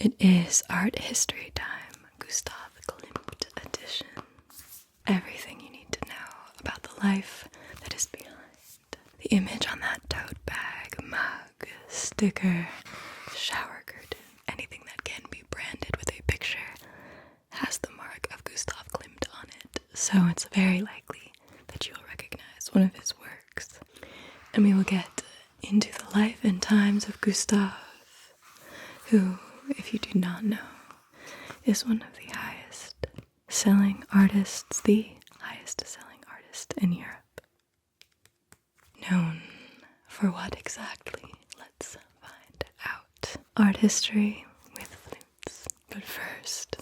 It is art history time, Gustav Klimt edition. Everything you need to know about the life that is behind the image on that tote bag, mug, sticker, shower curtain, anything that can be branded with a picture has the mark of Gustav Klimt on it, so it's very likely that you will recognize one of his works. And we will get into the life and times of Gustav, who, if you do not know, is one of the highest selling artists, the highest selling artist in Europe. Known for what exactly? Let's find out. Art history with floontz. But first,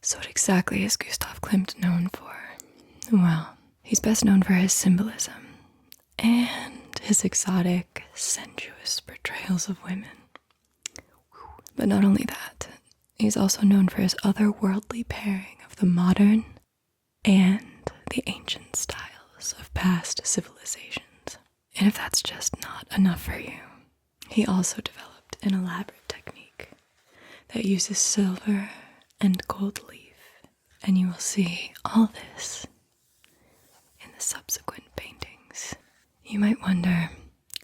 so what exactly is Gustav Klimt known for? Well, he's best known for his symbolism and his exotic, sensuous portrayals of women. But not only that, he's also known for his otherworldly pairing of the modern and the ancient styles of past civilizations. And if that's just not enough for you, he also developed an elaborate technique that uses silver and gold leaf, and you will see all this in the subsequent paintings. You might wonder,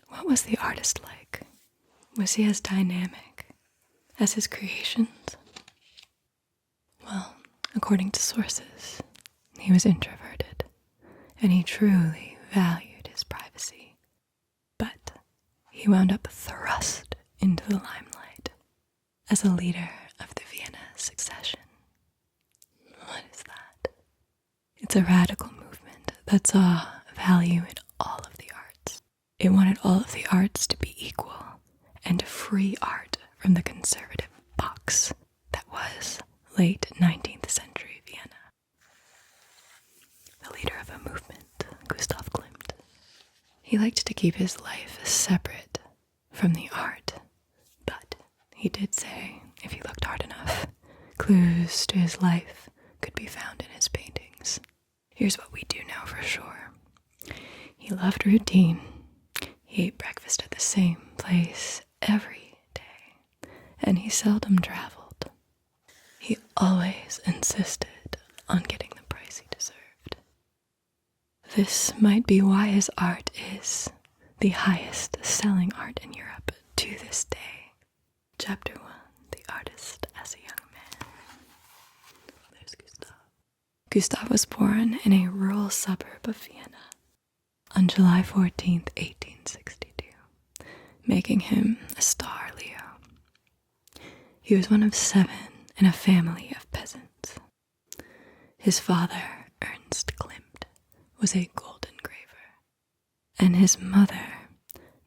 what was the artist like? Was he as dynamic as his creations? Well, according to sources, he was introverted, and he truly valued his privacy. But he wound up thrust into the limelight as a leader of the Vienna Secession. What is that? It's a radical movement that saw value in all of the arts. It wanted all of the arts to be equal and to free art from the conservative box that was late 19th century Vienna. The leader of a movement, Gustav Klimt, he liked to keep his life separate from the art, but he did say, if he looked hard enough, clues to his life could be found in his paintings. Here's what we do know for sure. He loved routine. He ate breakfast at the same place every day, and he seldom traveled. He always insisted on getting the price he deserved. This might be why his art is the highest selling art in Europe to this day. Chapter 1, The Artist as a Young Man. There's Gustav. Gustav was born in a rural suburb of Vienna on July 14th, 1862, making him a star Leo. He was one of 7 in a family of peasants. His father, Ernst Klimt, was a gold engraver, and his mother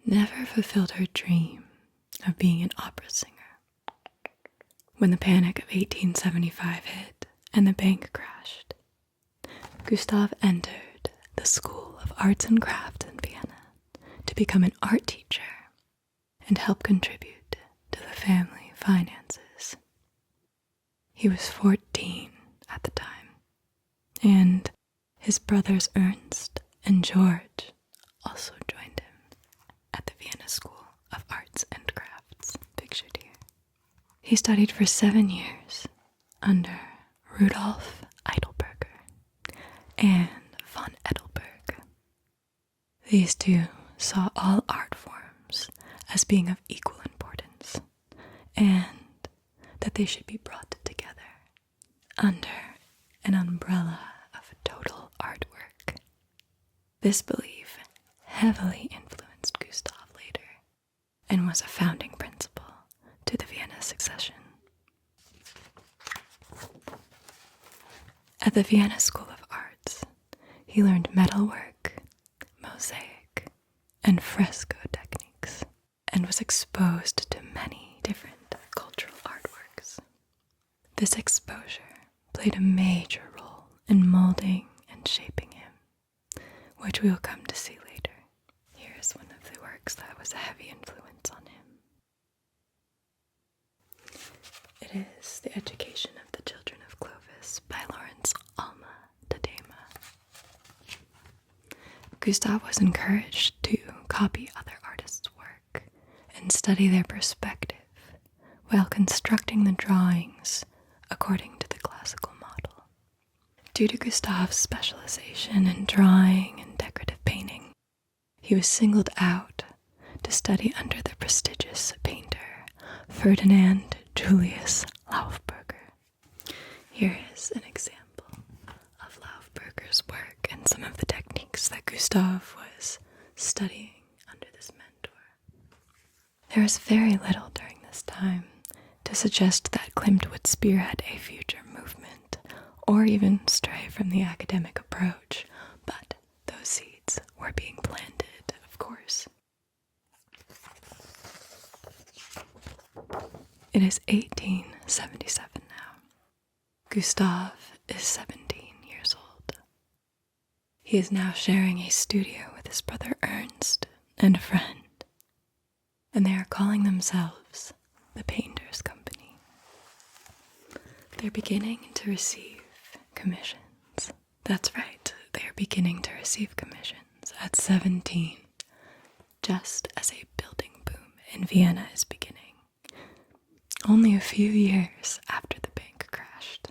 never fulfilled her dream of being an opera singer. When the Panic of 1875 hit and the bank crashed, Gustav entered the School of Arts and Crafts in Vienna to become an art teacher and help contribute to the family finances. He was 14 at the time, and his brothers Ernst and George also joined him at the Vienna School of Arts and Crafts, pictured here. He studied for 7 years under Rudolf Eidelberger and von Edelberg. These two saw all art forms as being of equal importance, and that they should be brought together under an umbrella of total artwork. This belief heavily influenced Gustav later and was a founding principle to the Vienna Secession. At the Vienna School of Arts, he learned metalwork, mosaic, and fresco techniques, and was exposed to many different cultural artworks. This exposure played a major role in molding and shaping him, which we will come to see later. Here is one of the works that was a heavy influence on him. It is The Education of the Children of Clovis by Lawrence Alma Tadema. Gustav was encouraged to copy other artists' work and study their perspective while constructing the drawings according to the classical model. Due to Gustav's specialization in drawing and decorative painting, he was singled out to study under the prestigious painter Ferdinand Julius Laufberger. Here is an example of Laufberger's work and some of the techniques that Gustav was studying under this mentor. There is very little during this time to suggest that Klimt would spearhead a future movement or even stray from the academic approach, but those seeds were being planted, of course. It is 1877 now. Gustav is 17 years old. He is now sharing a studio with his brother Ernst and a friend, and they are calling themselves the Painters Company. They're beginning to receive commissions. That's right, they are beginning to receive commissions at 17, just as a building boom in Vienna is beginning, only a few years after the bank crashed.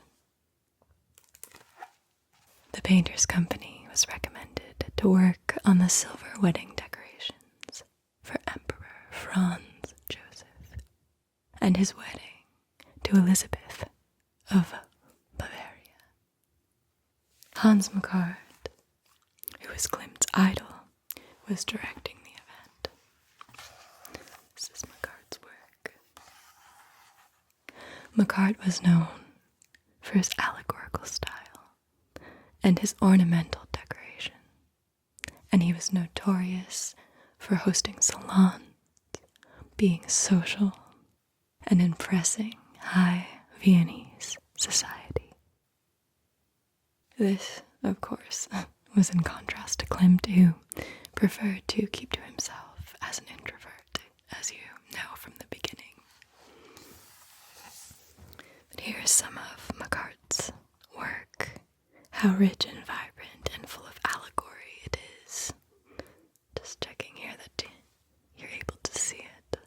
The Painters Company was recommended to work on the silver wedding decorations for Emperor Franz Joseph and his wedding to Elizabeth of Bavaria. Hans Makart, who was Klimt's idol, was directing the event. This is Makart's work. Makart was known for his allegorical style and his ornamental decoration, and he was notorious for hosting salons, being social, and impressing high Viennese society. This, of course, was in contrast to Klimt, who preferred to keep to himself as an introvert, as you know from the beginning. But here is some of Makart's work. How rich and vibrant and full of allegory it is. Just checking here that you're able to see it.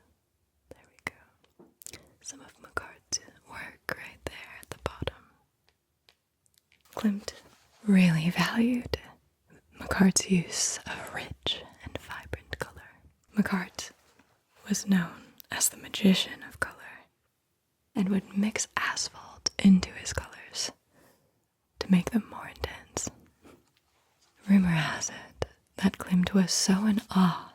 There we go. Some of Makart's work right there at the bottom. Klimt really valued Makart's use of rich and vibrant color. Makart was known as the magician of color and would mix asphalt into his colors to make them more intense. Rumor has it that Klimt was so in awe,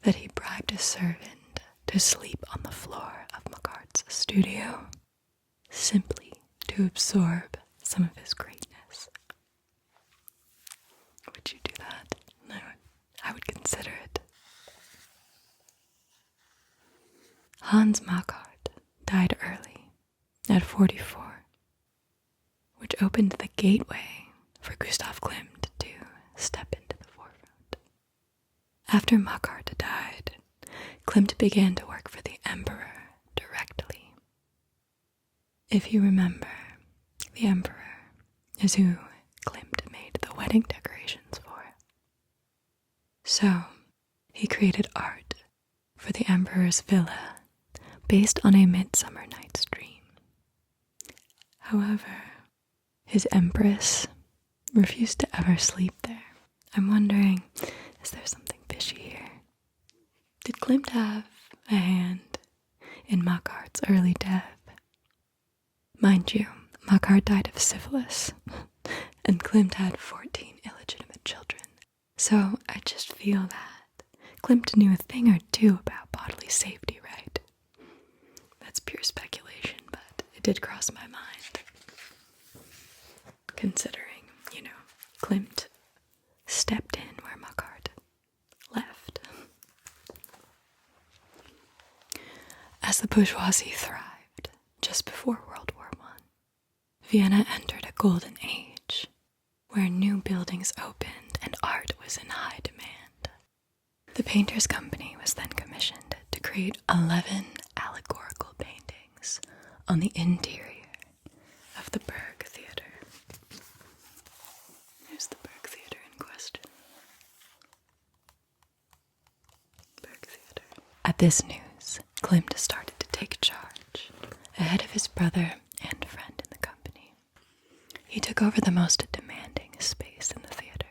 that he bribed a servant to sleep on the floor of Makart's studio, simply to absorb some of his greatness. Would you do that? I would consider it. Hans Makart died early, at 44, which opened the gateway for Gustav Klimt to step into the forefront. After Makart died, Klimt began to work for the emperor directly. If you remember, the emperor is who Klimt made the wedding decorations for. So, he created art for the emperor's villa based on A Midsummer Night's Dream. However, his empress refused to ever sleep there. I'm wondering, is there something fishy here? Did Klimt have a hand in Makart's early death? Mind you, Makart died of syphilis, and Klimt had 14 illegitimate children. So I just feel that Klimt knew a thing or two about bodily safety, right? That's pure speculation, but it did cross my mind. Considering, Klimt stepped in where Makart left. As the bourgeoisie thrived just before World War I, Vienna entered a golden age where new buildings opened and art was in high demand. The Painters Company was then commissioned to create 11 allegorical paintings on the interior of the Berg Theater. Here's At this news, Klimt started to take charge, ahead of his brother and friend in the company. He took over the most demanding space in the theater.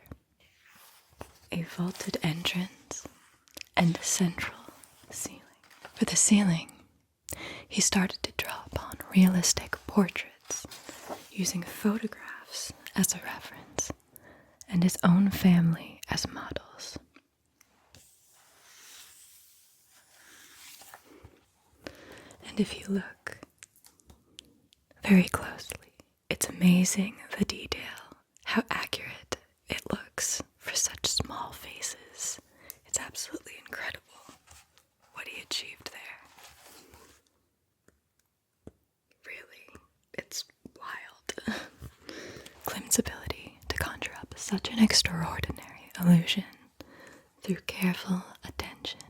A vaulted entrance and a central ceiling. For the ceiling, he started to draw upon realistic portraits, using photographs as a reference, and his own family as models. And if you look very closely, it's amazing the detail, how accurate it looks for such small faces. It's absolutely incredible what he achieved there. Really, it's wild. Klimt's ability to conjure up such an extraordinary illusion through careful attention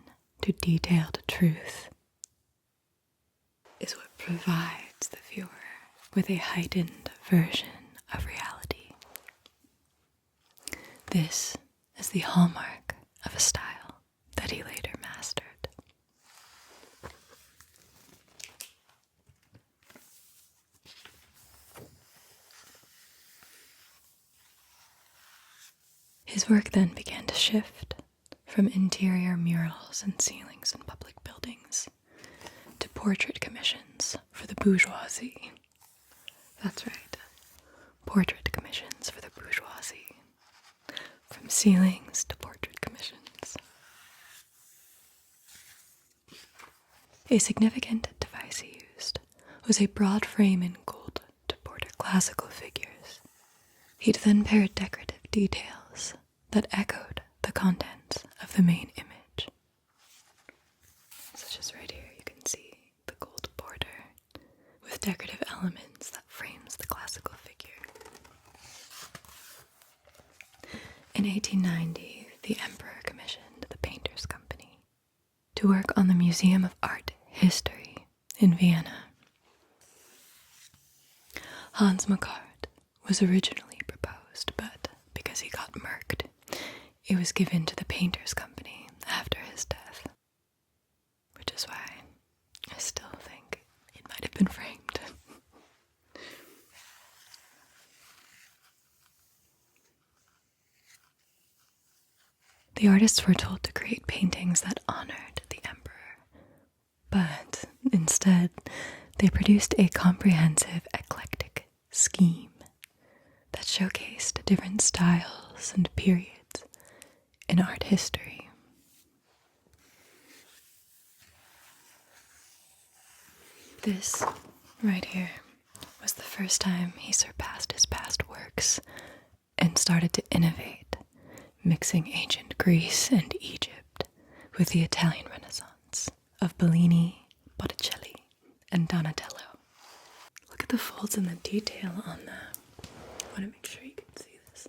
to detailed truth is what provides the viewer with a heightened version of reality. This is the hallmark of a style that he later mastered. His work then began to shift from interior murals and ceilings in public buildings to portrait commissions for the bourgeoisie. That's right, portrait commissions for the bourgeoisie. From ceilings to portrait commissions. A significant device he used was a broad frame in gold to border classical figures. He'd then pair decorative details that echoed the contents of the main image. Such as right here, you can see the gold border with decorative elements that frames the classical figure. In 1890, the Emperor commissioned the Painters Company to work on the Museum of Art History in Vienna. Hans Makart was originally proposed, but because he got murked, it was given to the Painters Company after his death, which is why I still think it might have been framed. The artists were told to create paintings that honored the emperor, but instead they produced a comprehensive, eclectic scheme that showcased different styles and periods in art history. This, right here, was the first time he surpassed his past works and started to innovate, mixing ancient Greece and Egypt with the Italian Renaissance of Bellini, Botticelli, and Donatello. Look at the folds and the detail on that. I want to make sure you can see this.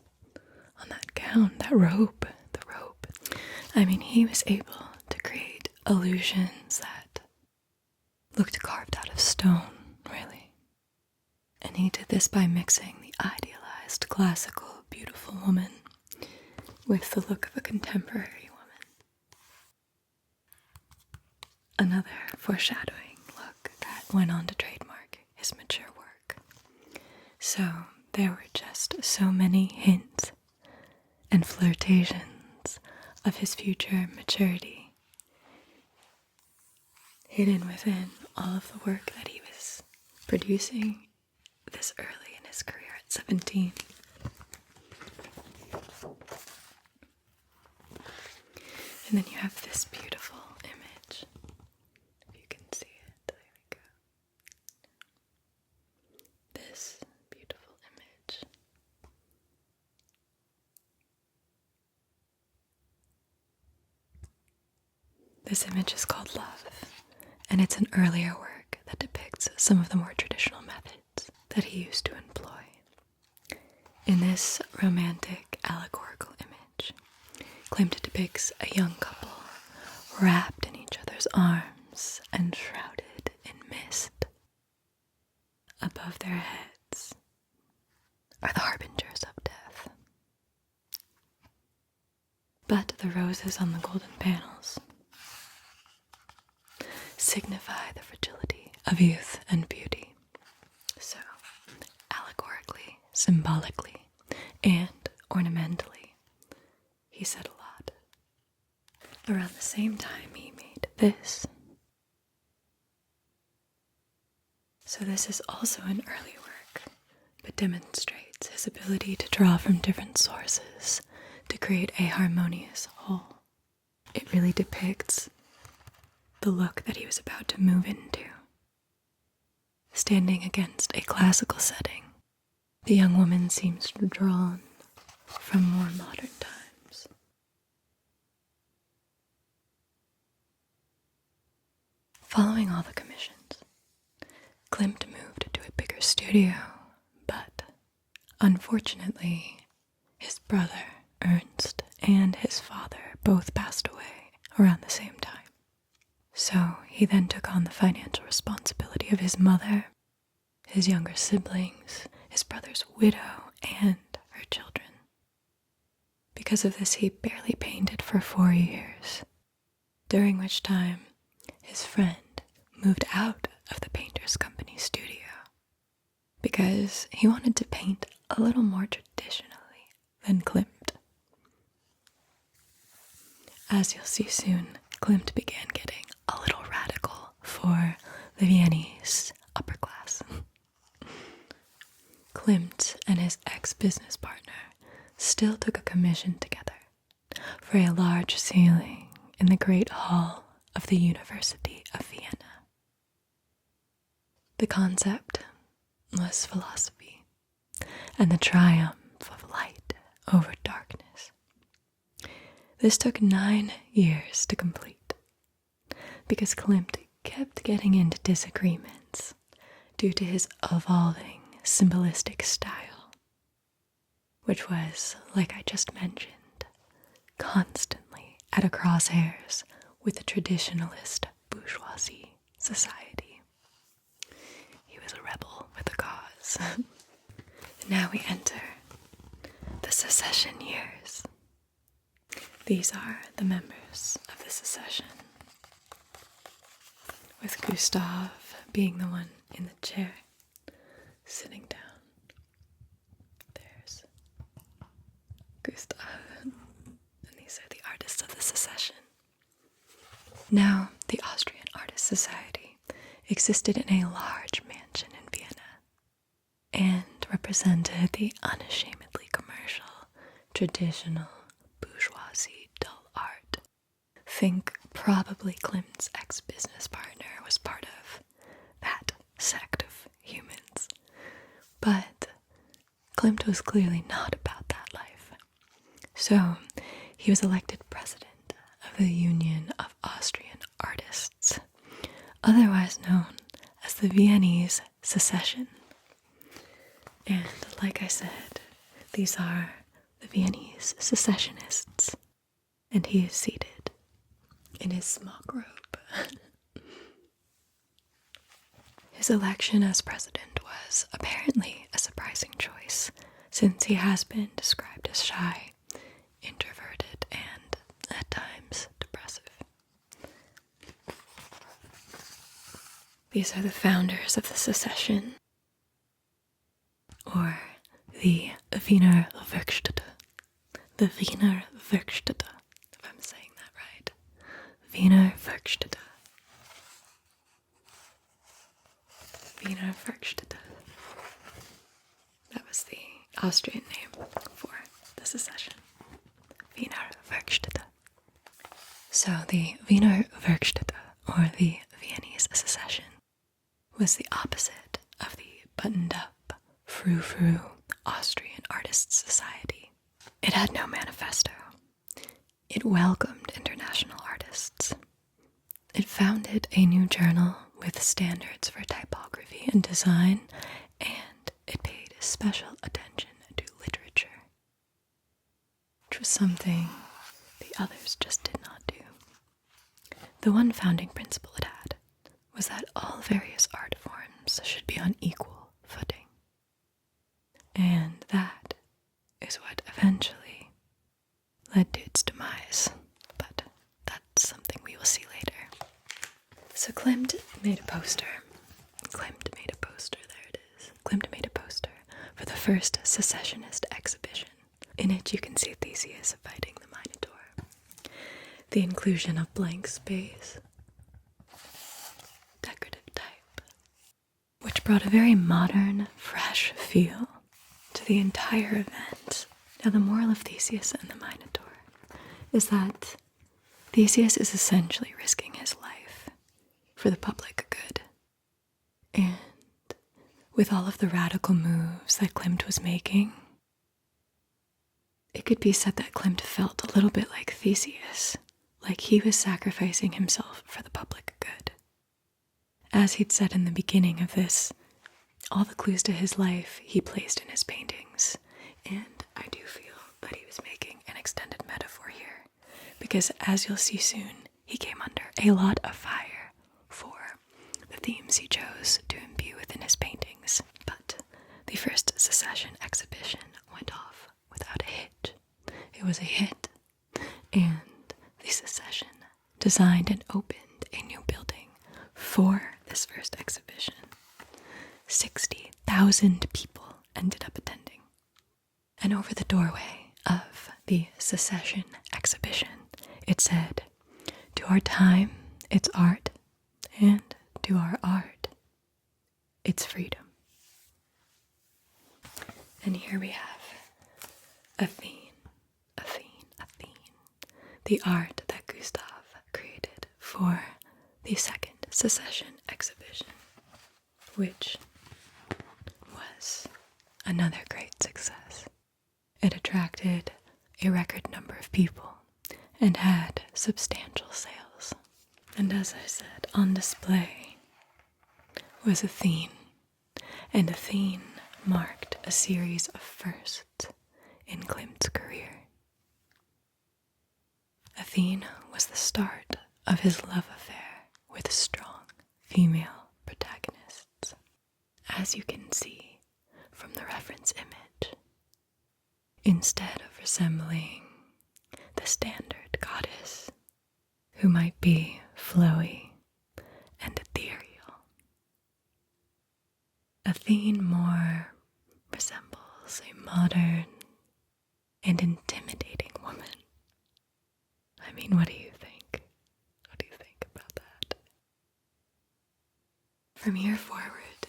On that gown, that robe, the robe. I mean, he was able to create illusions that looked carved out of stone, really. And he did this by mixing the idealized, classical, beautiful woman with the look of a contemporary woman. Another foreshadowing look that went on to trademark his mature work. So there were just so many hints and flirtations of his future maturity hidden within all of the work that he was producing this early in his career at 17. And then you have this beautiful image. If you can see it, there we go. This beautiful image. This image is called Love, and it's an earlier work that depicts some of the more traditional methods that he used to employ. In this romantic, allegorical image, Klimt depicts a young couple wrapped in each other's arms and shrouded in mist. Above their heads are the harbingers of death. But the roses on the golden panels signify the fragility of youth and beauty. So, allegorically, symbolically, and ornamentally, he said a lot. Around the same time, he made this. So this is also an early work, but demonstrates his ability to draw from different sources to create a harmonious whole. It really depicts the look that he was about to move into. Standing against a classical setting, the young woman seems drawn from more modern times. Following all the commissions, Klimt moved to a bigger studio, but unfortunately, his brother, Ernst, and his father both passed away around the same time. So he then took on the financial responsibility of his mother, his younger siblings, his brother's widow, and her children. Because of this, he barely painted for 4 years, during which time his friend moved out of the painter's company studio because he wanted to paint a little more traditionally than Klimt. As you'll see soon, Klimt began getting a little radical for the Viennese upper class. Klimt and his ex-business partner still took a commission together for a large ceiling in the Great Hall of the University of Vienna. The concept was philosophy and the triumph of light over darkness. This took 9 years to complete because Klimt kept getting into disagreements due to his evolving symbolistic style, which was, like I just mentioned, constantly at a crosshairs with the traditionalist bourgeoisie society. He was a rebel with a cause. Now we enter the Secession Years. These are the members of the Secession, with Gustav being the one in the chair, sitting down. There's Gustav, and these are the artists of the Secession. Now, the Austrian Artists' Society existed in a large mansion in Vienna and represented the unashamedly commercial, traditional, bourgeoisie dull art. Think probably Klimt's ex-business partner was part of that sect of humans. But Klimt was clearly not about that life. So he was elected president of the Union of Austrian Artists, otherwise known as the Viennese Secession. And like I said, these are the Viennese secessionists, and he is seated in his smock robe. His election as president was apparently a surprising choice, since he has been described as shy, introverted, and at times depressive. These are the founders of the Secession, or the Wiener Werkstätte. The Wiener Werkstätte, if I'm saying that right. Wiener Werkstätte. Wiener Werkstätte. That was the Austrian name for the Secession. Wiener Werkstätte. So the Wiener Werkstätte, or the Viennese Secession, was the opposite of the buttoned-up, frou-frou Austrian Artists' Society. It had no manifesto. It welcomed international artists. It founded a new journal with standards for typography and design, and it paid special attention to literature, which was something the others just did not do. The one founding principle it had was that all various art forms should be on equal footing. And that is what eventually led to its demise, but that's something we will see later. So Klimt made a poster. There it is. Klimt made a poster for the first secessionist exhibition. In it you can see Theseus fighting the Minotaur. The inclusion of blank space, decorative type, which brought a very modern, fresh feel to the entire event. Now the moral of Theseus and the Minotaur is that Theseus is essentially risking his life for the public good. And with all of the radical moves that Klimt was making, it could be said that Klimt felt a little bit like Theseus, like he was sacrificing himself for the public good. As he'd said in the beginning of this, all the clues to his life he placed in his paintings, and I do feel that he was making an extended metaphor here, because as you'll see soon, he came under a lot of fire for the themes he chose to imbue within his paintings. But the first Secession exhibition went off without a hitch. It was a hit, and the Secession designed and opened a new building for this first exhibition. 60,000 people ended up attending. And over the doorway of the Secession exhibition, it said, "To our time, it's art, and to our art, it's freedom." And here we have Athene, the art that Gustav created for the second Secession exhibition, which was another great success. It attracted a record number of people and had substantial sales. And as I said, on display was Athene, and Athene marked a series of firsts in Klimt's career. Athene was the start of his love affair with strong female protagonists, as you can see from the reference image. Instead of resembling the standard goddess, who might be flowy and ethereal, Athene more resembles a modern and intimidating woman. I mean, what do you think? What do you think about that? From here forward,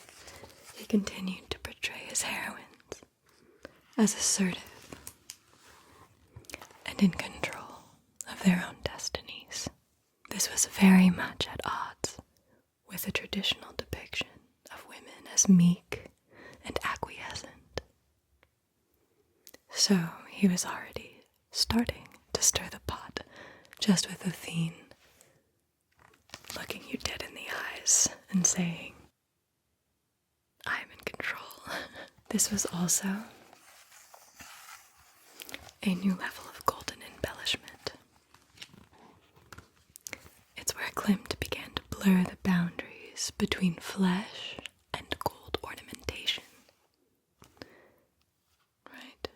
he continued to portray his heroines as assertive and in control of their own destinies. This was very much at odds with the traditional depiction of women as meek and acquiescent. So he was already starting to stir the pot, just with Athene looking you dead in the eyes and saying, "I am in control." This was also a new level of golden embellishment. It's where Klimt began to blur the boundaries between flesh and gold ornamentation. Right?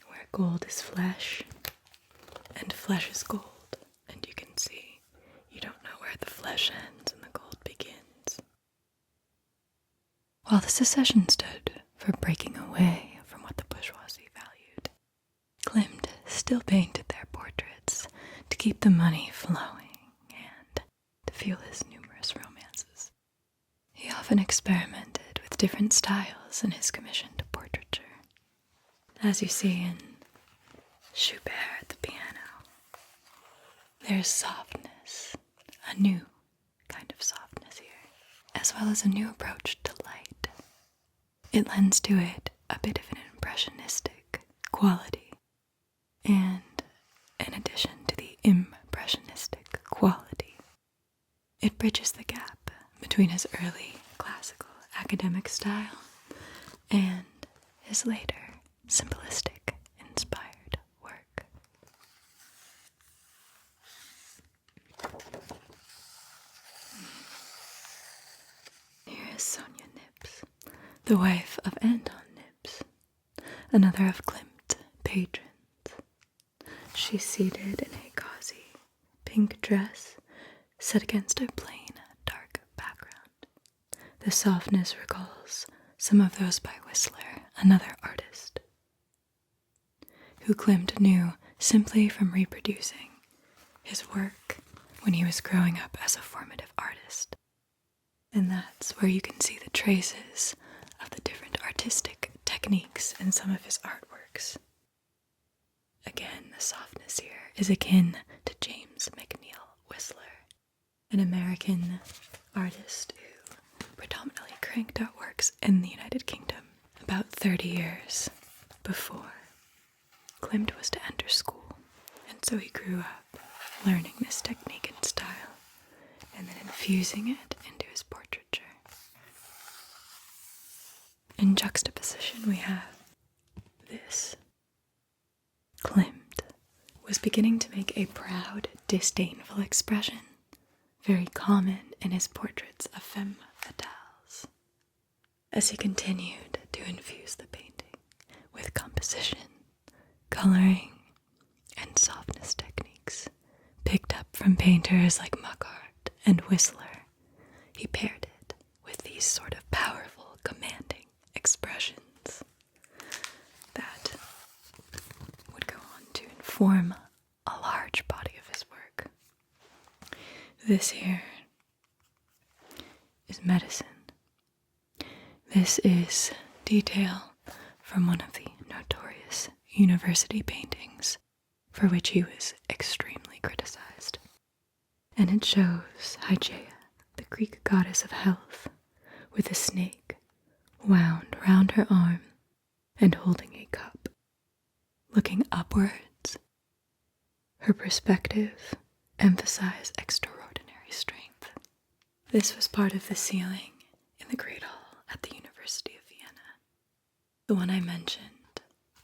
Where gold is flesh and flesh is gold. And you can see you don't know where the flesh ends and the gold begins. While the Secession stood for breaking away from what the bourgeoisie valued, Klimt still painted their portraits to keep the money flowing and to fuel his numerous romances. He often experimented with different styles in his commissioned portraiture, as you see in Schubert at the piano. There's softness, a new kind of softness here, as well as a new approach to light. It lends to it a bit of an impressionistic quality, and in addition to the impressionistic quality, it bridges the gap between his early classical academic style and his later symbolistic inspired work. Here is Sonia Nips, the wife of Anton Nips, another of Klimt's patrons. She's seated in a gauzy pink dress set against a plain the softness recalls some of those by Whistler, another artist, who Klimt knew simply from reproducing his work when he was growing up as a formative artist. And that's where you can see the traces of the different artistic techniques in some of his artworks. Again, the softness here is akin to James McNeill Whistler, an American artist who predominantly cranked out works in the United Kingdom about 30 years before Klimt was to enter school. And so he grew up learning this technique and style and then infusing it into his portraiture. In juxtaposition, we have this. Klimt was beginning to make a proud, disdainful expression, very common in his portraits of femme fatales, as he continued to infuse the painting with composition, coloring, and softness techniques picked up from painters like Muckart and Whistler. He paired it with these sort of powerful, commanding expressions that would go on to inform a large body of his work. This here is medicine. This is detail from one of the notorious university paintings for which he was extremely criticized. And it shows Hygeia, the Greek goddess of health, with a snake wound round her arm and holding a cup, looking upwards. Her perspective emphasized extraordinary strength. This was part of the ceiling in the Great Hall at the University of Vienna. The one I mentioned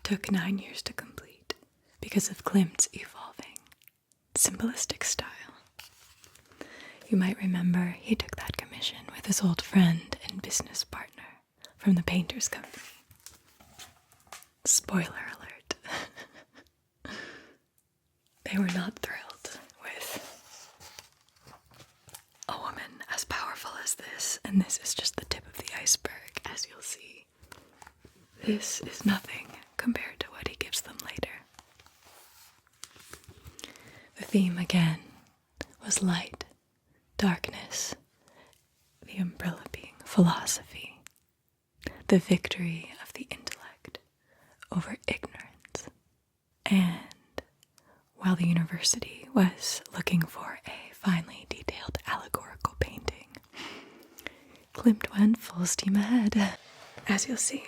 took 9 years to complete because of Klimt's evolving symbolistic style. You might remember he took that commission with his old friend and business partner from the Painters Company. Spoiler alert. They were not thrilled with a woman as powerful as this, and this is just the tip of the iceberg, as you'll see. This is nothing compared to what he gives them later. The theme, again, was light, darkness, the umbrella being philosophy, the victory of the intellect over ignorance. And while the university was looking for a finely detailed allegorical painting, Klimt went full steam ahead, as you'll see.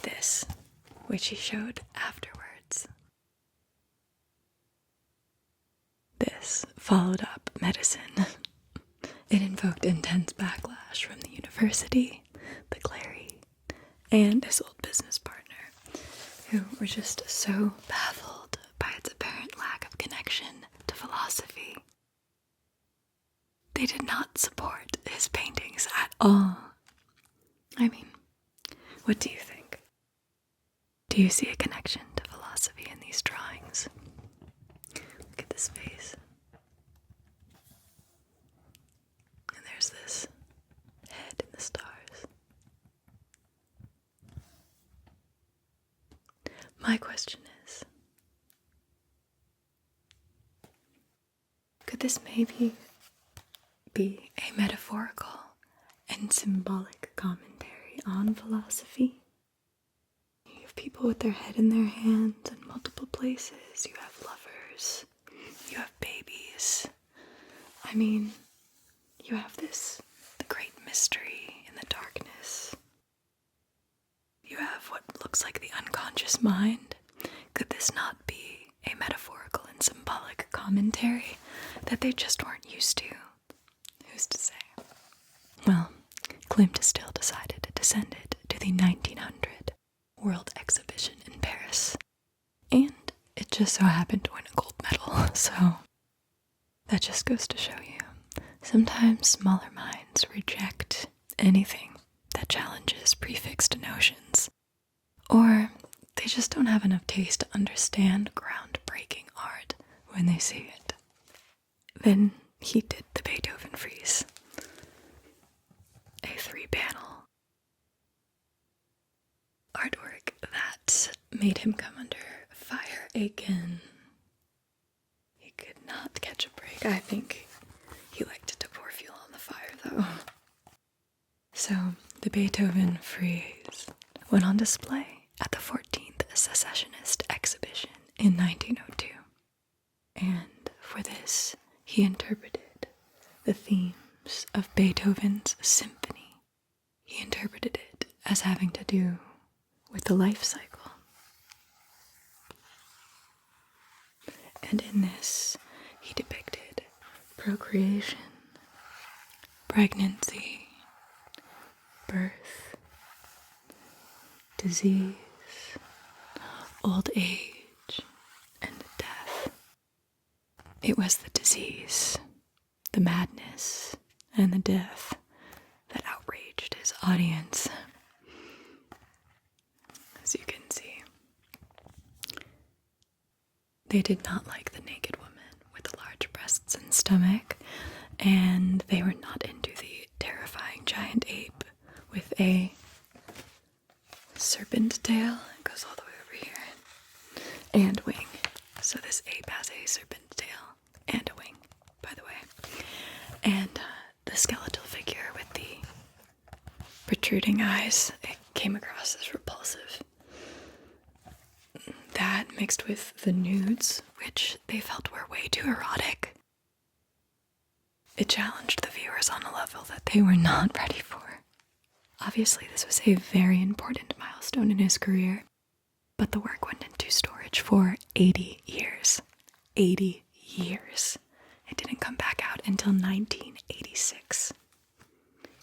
This, which he showed afterwards. This followed up medicine. It invoked intense backlash from the university, the clergy, and his old business partner, who were just so baffled by its apparent lack of connection to philosophy. They did not support his paintings at all. I mean, what do you think? Do you see a connection to philosophy in these drawings? Look at this face. And there's this head in the stars. My question is, could this maybe be a metaphorical and symbolic commentary on philosophy? You have people with their head in their hands in multiple places. You have lovers. You have babies. I mean, you have the great mystery in the darkness. You have what looks like the unconscious mind. Could this not be a metaphorical and symbolic commentary that they just weren't used to? Who's to say? Well, Klimt still decided to send it to the 1900 World Exhibition in Paris. And it just so happened to win a gold medal, so that just goes to show you. Sometimes smaller minds reject anything that challenges prefixed notions, or they just don't have enough taste to understand groundbreaking art when they see it. Then he did the Beethoven Freize, a 3-panel artwork that made him come under fire again. He could not catch a break. I think he liked to pour fuel on the fire, though. So, the Beethoven Freize went on display at the 14th Secessionist exhibition in 1902. And for this, he interpreted the themes of Beethoven's symphony. He interpreted it as having to do with the life cycle. And in this, he depicted procreation, pregnancy, birth, disease, old age, and death. It was the disease, the madness, and the death that outraged his audience. As you can see, they did not like the naked woman with the large breasts and stomach, and they were not into the terrifying giant ape with a serpent tail. It goes all the way over here. And wing. So this ape has a serpent tail and a wing, by the way. And the skeletal figure with the protruding eyes, it came across as repulsive. That mixed with the nudes, which they felt were way too erotic, it challenged the viewers on a level that they were not ready for. Obviously, this was a very important milestone in his career, but the work went into storage for 80 years. 80 years. It didn't come back out until 1986.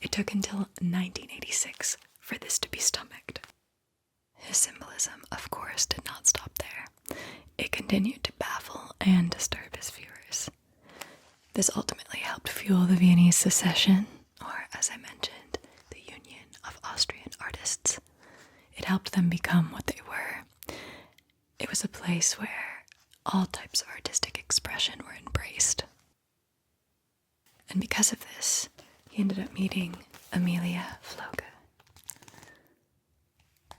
It took until 1986 for this to be stomached. His symbolism, of course, did not stop there. It continued to baffle and disturb his viewers. This ultimately helped fuel the Viennese Secession, or as I mentioned, the Union of Austrian Artists. It helped them become what they were. It was a place where all types of artistic expression were embraced. And because of this, he ended up meeting Emilie Flöge.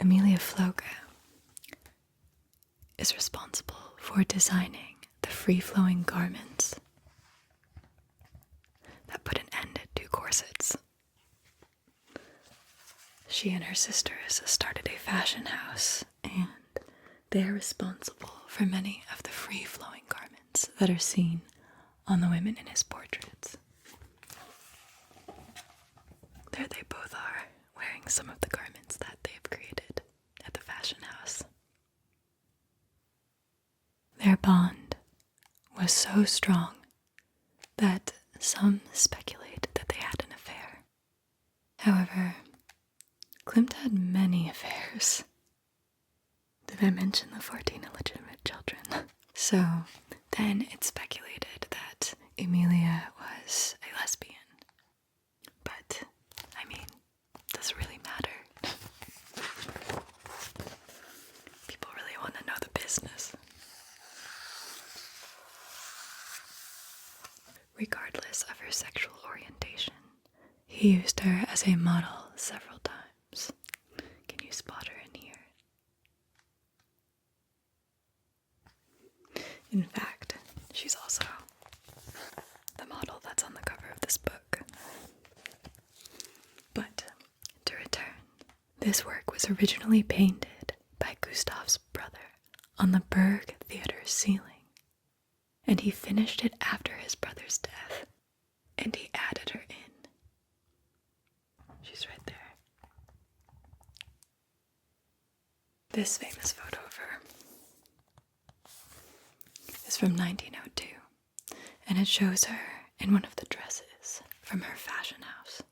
Emilie Flöge is responsible for designing the free-flowing garments that put an end to corsets. She and her sisters started a fashion house, and they are responsible for many of the free-flowing garments that are seen on the women in his portraits. There they both are, wearing some of the garments that they've created at the fashion house. Their bond was so strong that some speculate that they had an affair. However, Klimt had many affairs. Did I mention the 14 illegitimate children? So then it's speculated that Emilia was a lesbian. But, I mean, does it really matter? People really want to know the business. Regardless of her sexual orientation, he used her as a model several times. Can you spot her in here? In fact, she's also the model that's on the cover of this book. But, to return, this work was originally painted by Gustav's brother on the Berg Theater's ceiling, and he finished it after his brother's death, and he added her in. She's right there. This famous photo of her is from 1902, and it shows her in one of the dresses from her fashion house.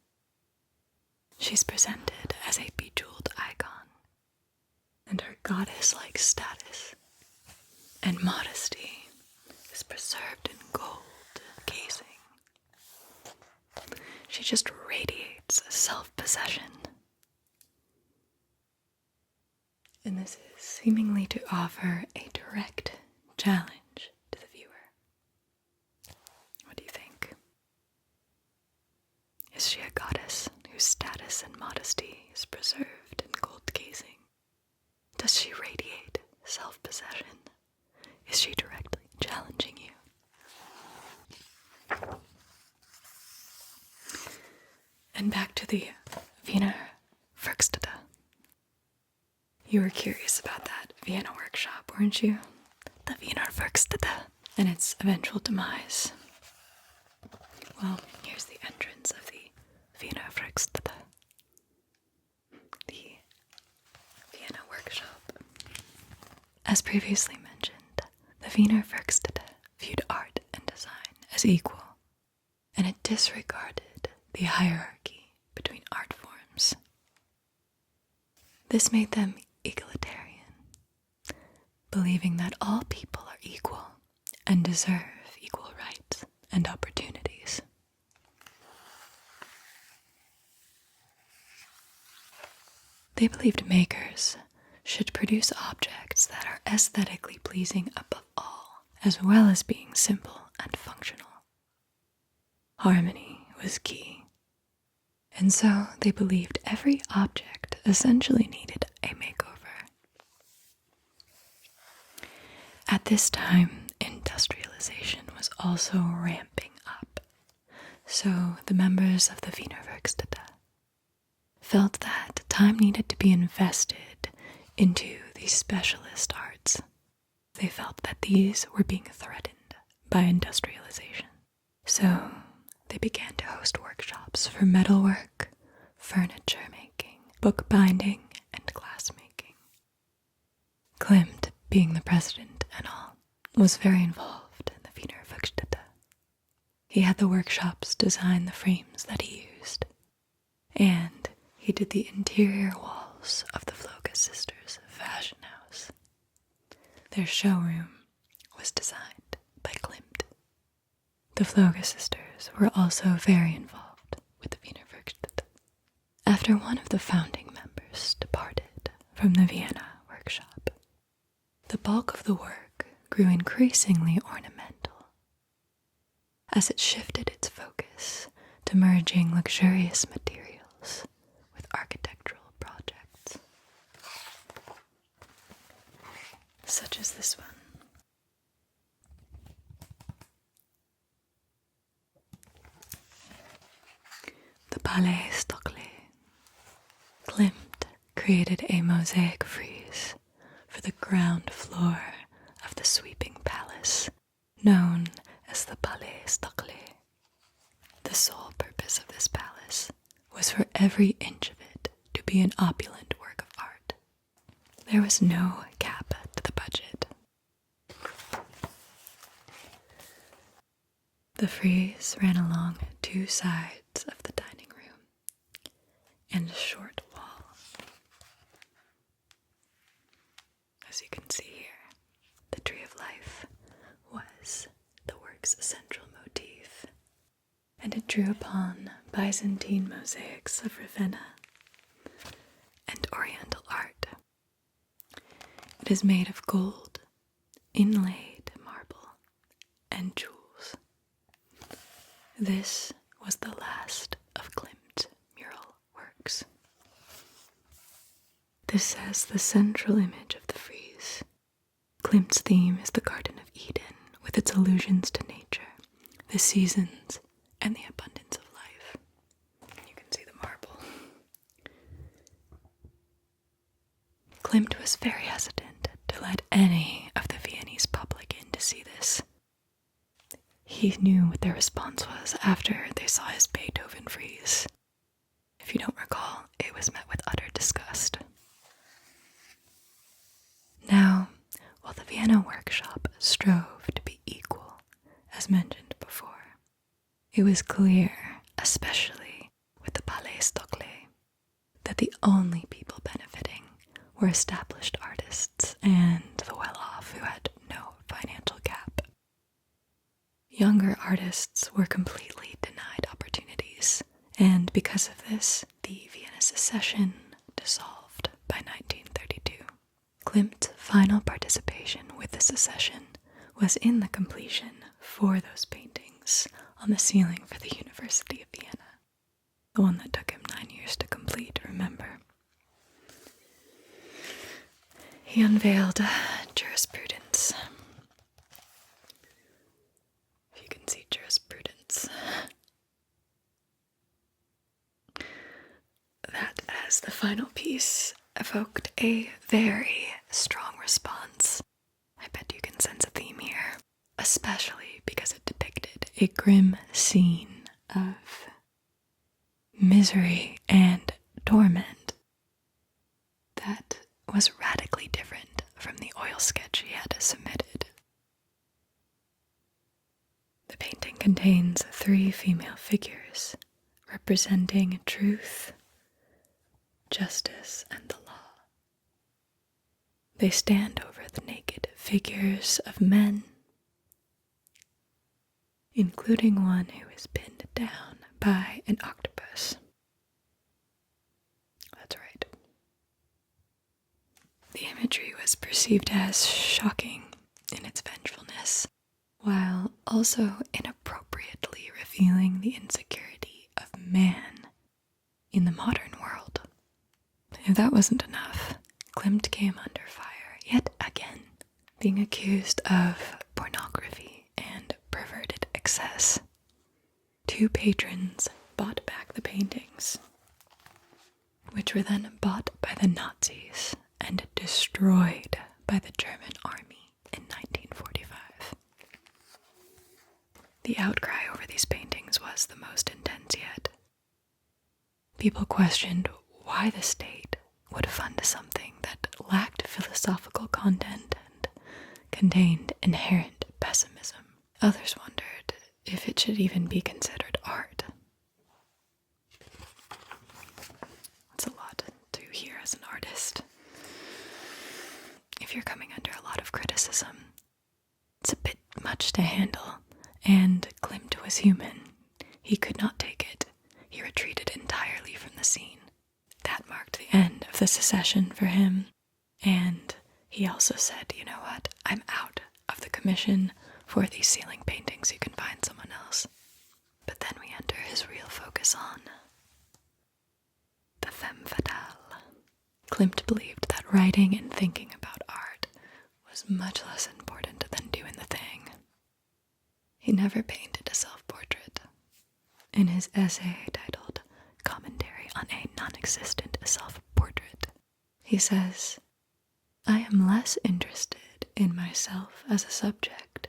She's presented as a bejeweled icon, and her goddess-like status and modesty is preserved in gold casing. She just radiates self-possession. And this is seemingly to offer a direct challenge to the viewer. What do you think? whose status and modesty is preserved in gold casing? Does she radiate self-possession? Is she directly challenging you? And back to the Wiener Werkstätte. You were curious about that Vienna workshop, weren't you? The Wiener Werkstätte and its eventual demise. Well, here's the entrance of the Wiener Werkstätte. The Vienna workshop. As previously mentioned, the Wiener Werkstätte viewed art and design as equal, and it disregarded the hierarchy between art forms. This made them egalitarian, believing that all people are equal and deserve equal rights and opportunities. They believed makers should produce objects that are aesthetically pleasing above all, as well as being simple and functional. Harmony was key, and so they believed every object essentially needed a makeover. At this time, industrialization was also ramping up, so the members of the Wiener Werkstätte felt that time needed to be invested into these specialist arts. They felt that these were being threatened by industrialization. So they began to host workshops for metalwork, furniture making, bookbinding, and glass making. Klimt, being the president and all, was very involved in the Wiener Werkstätte. He had the workshops design the frames that he used, and he did the interior walls of the Flöge sisters' fashion house. Their showroom was designed by Klimt. The Flöge sisters were also very involved with the Wiener Werkstätte. After one of the founding members departed from the Vienna workshop, the bulk of the work grew increasingly ornamental as it shifted its focus to merging luxurious materials with architectural projects, such as this one. The Palais Stoclet. Klimt created a mosaic frieze for the ground floor of the sweeping palace, known as the Palais Stoclet. The sole purpose of this palace was for every inch of it to be an opulent work of art. There was no cap to the budget. The frieze ran along two sides of the dining room and a short wall. As you can see here, the Tree of Life was the work's central motif, and it drew upon Byzantine mosaics of Ravenna and Oriental art. It is made of gold, inlaid marble, and jewels. This was the last of Klimt's mural works. This has the central image of the frieze. Klimt's theme is the Garden of Eden, with its allusions to nature, the seasons, and the abundance of life. You can see the marble. Klimt was very hesitant to let any of the Viennese public in to see this. He knew what their response was after they saw his Beethoven Freize. If you don't recall, it was met with utter disgust. Now, while the Vienna workshop strove to be equal, as mentioned before, it was clear, especially with the Palais Stoclet, that the only people benefiting were established artists and the well-off who had no financial gap. Younger artists were completely denied opportunities, and because of this, the Vienna Secession dissolved by 1932. Klimt's final participation with the Secession was in the completion for those paintings on the ceiling for the University of Vienna, the one that took him 9 years he unveiled jurisprudence. If you can see jurisprudence, that as the final piece evoked a very strong response. I bet you can sense a theme here, especially because it depicted a grim scene of misery and torment that was radically different from the oil sketch he had submitted. The painting contains 3 female figures representing truth, justice, and the law. They stand over the naked figures of men, including one who is pinned down by an octopus. That's right. The imagery was perceived as shocking in its vengefulness, while also inappropriately revealing the insecurity of man in the modern world. If that wasn't enough, Klimt came under fire yet again, being accused of pornography and perverted excess. 2 patrons bought back the paintings, which were then bought by the Nazis and destroyed by the German army in 1945. The outcry over these paintings was the most intense yet. People questioned why the state would fund something that lacked philosophical content and contained inherent pessimism. Others wondered if it should even be considered art. That's a lot to hear as an artist. If you're coming under a lot of criticism, it's a bit much to handle, and Klimt was human. He could not take it. He retreated entirely from the scene. That marked the end of the secession for him, and he also said, you know what, I'm out of the commission for these ceiling paintings, you can find someone else. But then we enter his real focus on the Femme Fatale. Klimt believed that writing and thinking about art was much less important than doing the thing. He never painted a self-portrait. In his essay titled Commentary on a Non-Existent Self-Portrait, he says, I am less interested in myself as a subject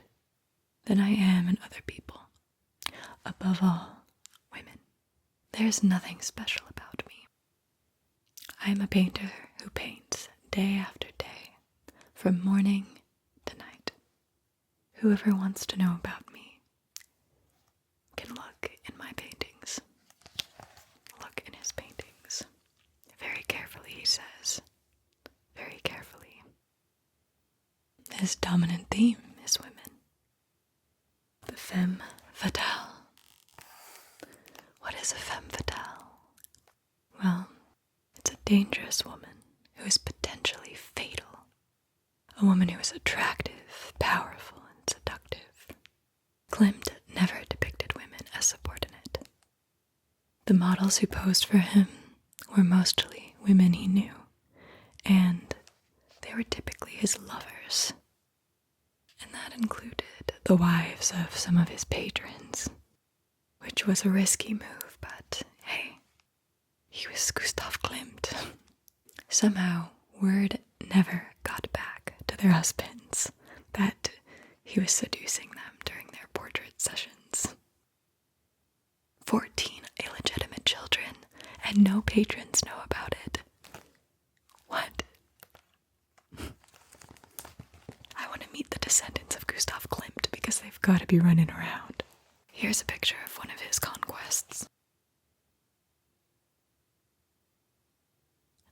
than I am in other people. Above all, women. There's nothing special about me. I am a painter who paints day after day, from morning to night. Whoever wants to know about me can look in my paintings. Look in his paintings. Very carefully, he says. Very carefully. His dominant theme is women. The Femme Fatale. What is a Femme Fatale? Well, it's a dangerous woman who is potentially fatal. A woman who is attractive, powerful, and seductive. Klimt never depicted women as subordinate. The models who posed for him were mostly women he knew, and they were typically his lovers. And that included the wives of some of his patrons, which was a risky move, but hey, he was Gustav Klimt. Somehow, word never got back to their husbands that he was seducing them during their portrait sessions. 14 illegitimate children, and no patrons know about it. What? I want to meet the descendants of Gustav Klimt because they've got to be running around. Here's a picture of one of his conquests.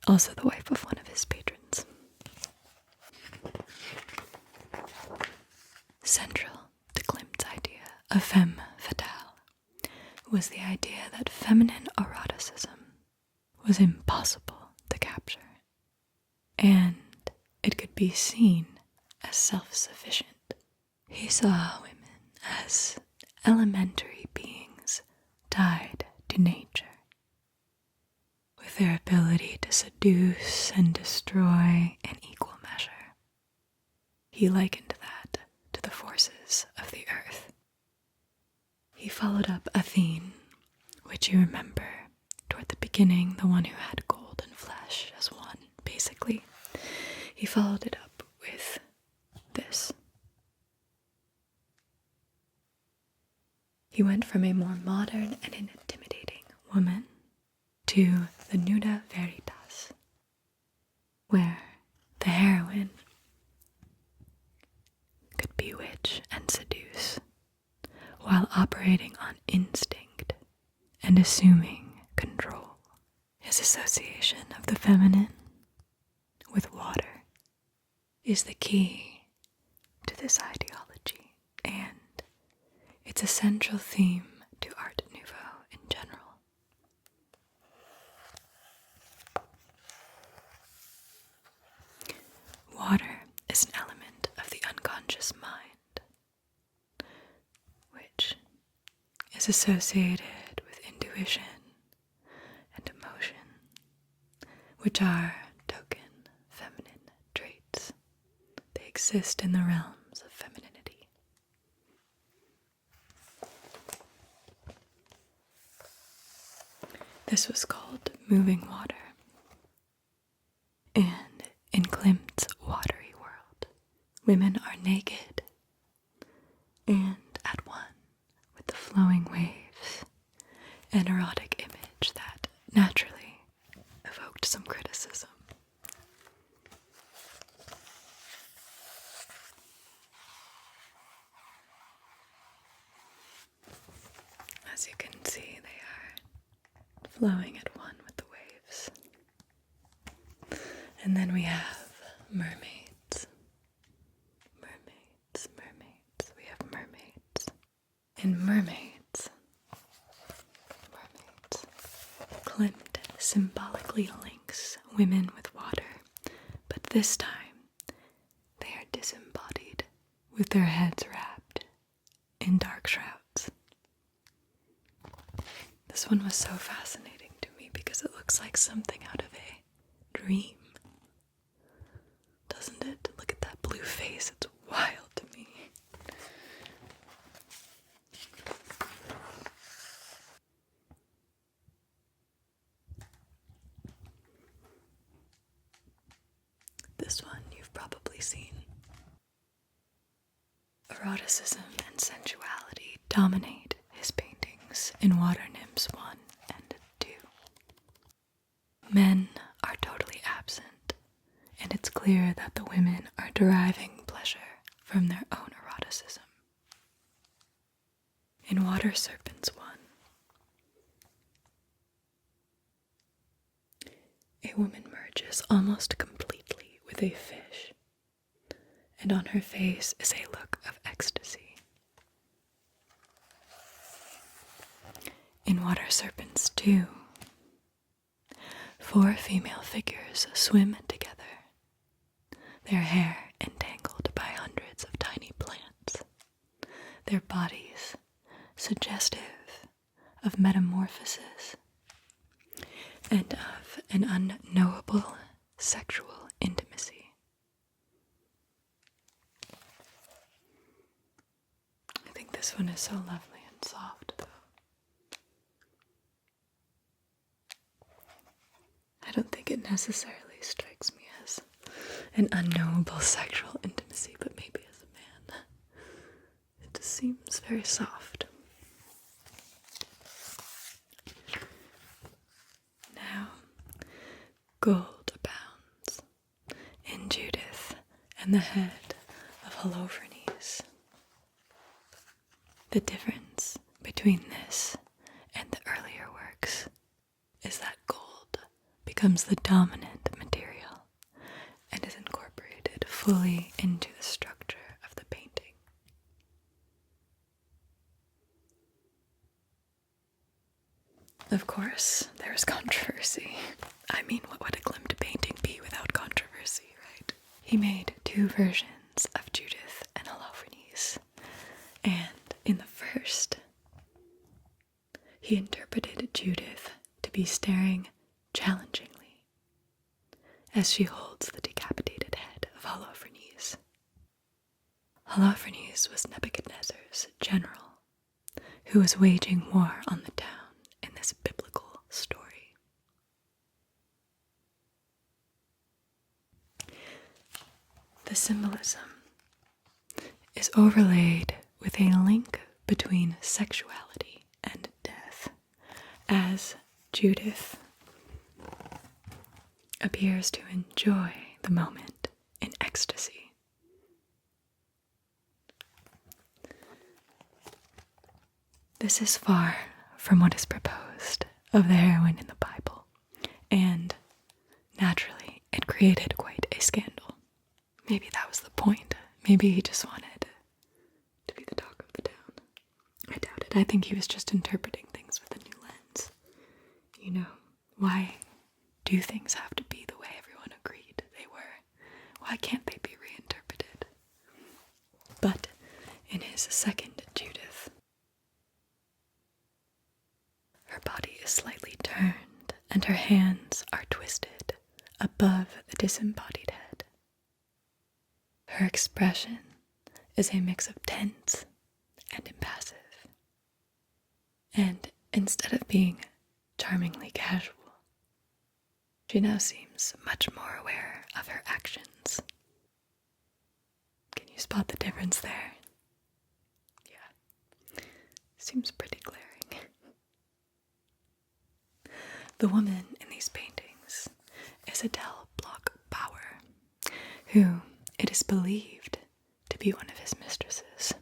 Also the wife of one of his patrons. Central to Klimt's idea of femme fatale was the idea that feminine eroticism was impossible to capture, and it could be seen as self-sufficient. He saw women as elementary beings tied to nature, with their ability to seduce and destroy in equal measure. he likened that to the forces of the earth. He followed up Athene, which you remember, toward the beginning, the one who had gold and flesh as one, basically. He followed it up with this. He went from a more modern and intimidating woman to the nuda veritas, where the heroine could bewitch and seduce while operating on instinct and assuming control. His association of the feminine with water is the key to this ideology, and it's a central theme to Art Nouveau in general. Water is an element of the unconscious mind, which is associated with intuition and emotion, which are token feminine traits. They exist in the realms of femininity. This was called moving water. And in Klimt's watery world, women are naked and at one with the flowing waves, an erotic image that naturally evoked some criticism. As you can see, they are flowing at one with the waves. And then we have mermaids. Mermaids, mermaids. We have mermaids. In mermaids, Klimt symbolically links women with water, but this time they are disembodied with their heads wrapped in dark shrouds. This one was so fascinating to me because it looks like something out of a dream. Doesn't it? Look at that blue face. It's wild to me. This one you've probably seen. Eroticism and sensuality dominate his paintings in Water Nymphs 1 and 2. Men are totally absent, and it's clear that the women are deriving pleasure from their own eroticism. In Water Serpents 1, a woman merges almost completely with a fish, and on her face is a look of ecstasy. In Water Serpents 2, 4 female figures swim together, their hair entangled by hundreds of tiny plants, their bodies suggestive of metamorphosis and of an unknowable sexual intimacy. I think this one is so lovely and soft, though. I don't think it necessarily strikes me as an unknowable sexual intimacy, but maybe as a man, it just seems very soft. Now, gold abounds in Judith and the head of Holofernes. The difference between this and the earlier works is that gold becomes the dominant material and is incorporated fully into the structure of the painting. Of course, there is controversy. I mean, what would a Klimt painting be without controversy, right? He made 2 versions of Judith and Holofernes, and in the first, he interpreted Judith to be staring challengingly as she holds the decapitated head of Holofernes. Holofernes was Nebuchadnezzar's general, who was waging war on the town in this biblical story. The symbolism is overlaid with a link between sexuality and death, as Judith appears to enjoy the moment in ecstasy. This is far from what is proposed of the heroine in the Bible, and naturally it created quite a scandal. Maybe that was the point. Maybe he just wanted to be the talk of the town. I doubt it. I think he was just interpreting things with a new lens. You know, why do things have to be the way everyone agreed they were? Why can't they be reinterpreted? But in his second Judith, her body is slightly turned and her hands are twisted above the disembodied head. Her expression is a mix of tense and impassive. And instead of being charmingly casual, she now seems much more aware of her actions. Can you spot the difference there? Yeah, seems pretty glaring. The woman in these paintings is Adele Bloch-Bauer, who it is believed to be one of his mistresses.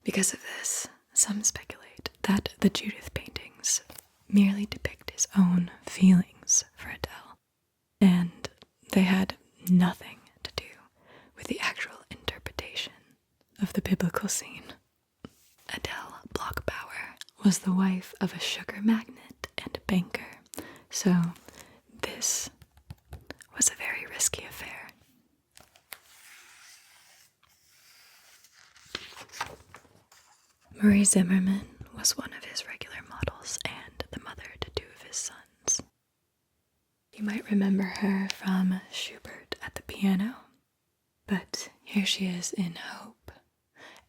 Because of this, some speculate that the Judith paintings merely depict his own feelings for Adele, and they had nothing to do with the actual interpretation of the biblical scene. Adele Bloch-Bauer was the wife of a sugar magnate and banker, so this was a very risky affair. Marie Zimmermann was one of his regular models and the mother to two of his sons. You might remember her from Schubert at the piano, but here she is in Hope,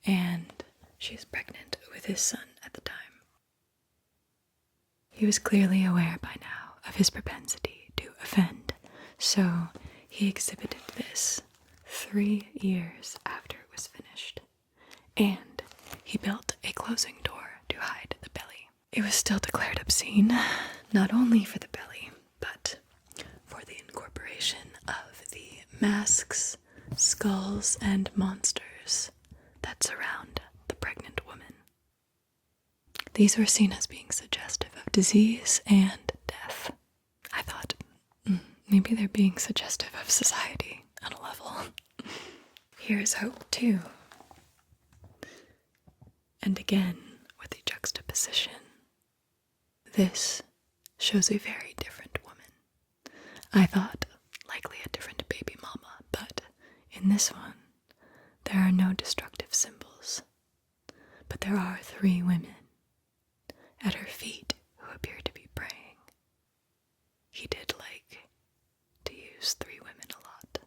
and she is pregnant with his son at the time. He was clearly aware by now of his propensity to offend, so he exhibited this 3 years after it was finished, and he built a closing door to hide the belly. It was still declared obscene, not only for the belly, but for the incorporation of the masks, skulls, and monsters that surround the pregnant woman. These were seen as being suggestive of disease and death. I thought, maybe they're being suggestive of society on a level. Here's Hope, too. And again, with the juxtaposition, this shows a very different woman. I thought likely a different baby mama, but in this one, there are no destructive symbols. But there are 3 women at her feet who appear to be praying. He did like to use 3 women a lot,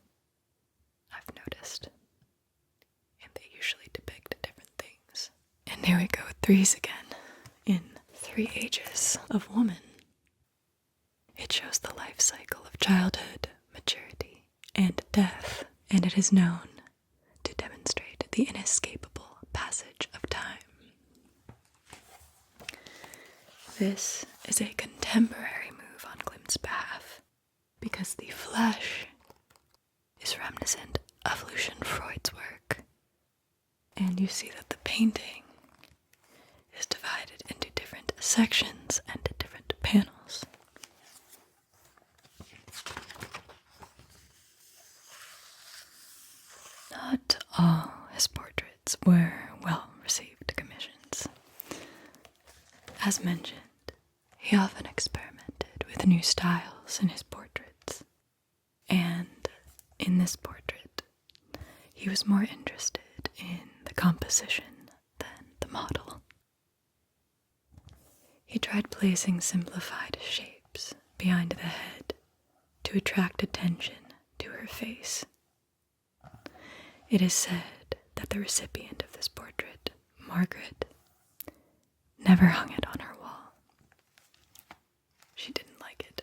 I've noticed. And they usually depict different things. And here we go with 3s again, in 3 ages of woman. It shows the life cycle of childhood, maturity, and death, and it is known to demonstrate the inescapable passage of time. This is a contemporary move on Klimt's behalf, because the flesh is reminiscent of Lucian Freud's work, and you see that the painting is divided into different sections and different panels. Not all his portraits were well-received commissions. As mentioned, he often experimented with new styles in his portraits, and in this portrait, he was more interested in the composition than the model. He tried placing simplified shapes behind the head to attract attention to her face. It is said that the recipient of this portrait, Margaret, never hung it on her wall. She didn't like it.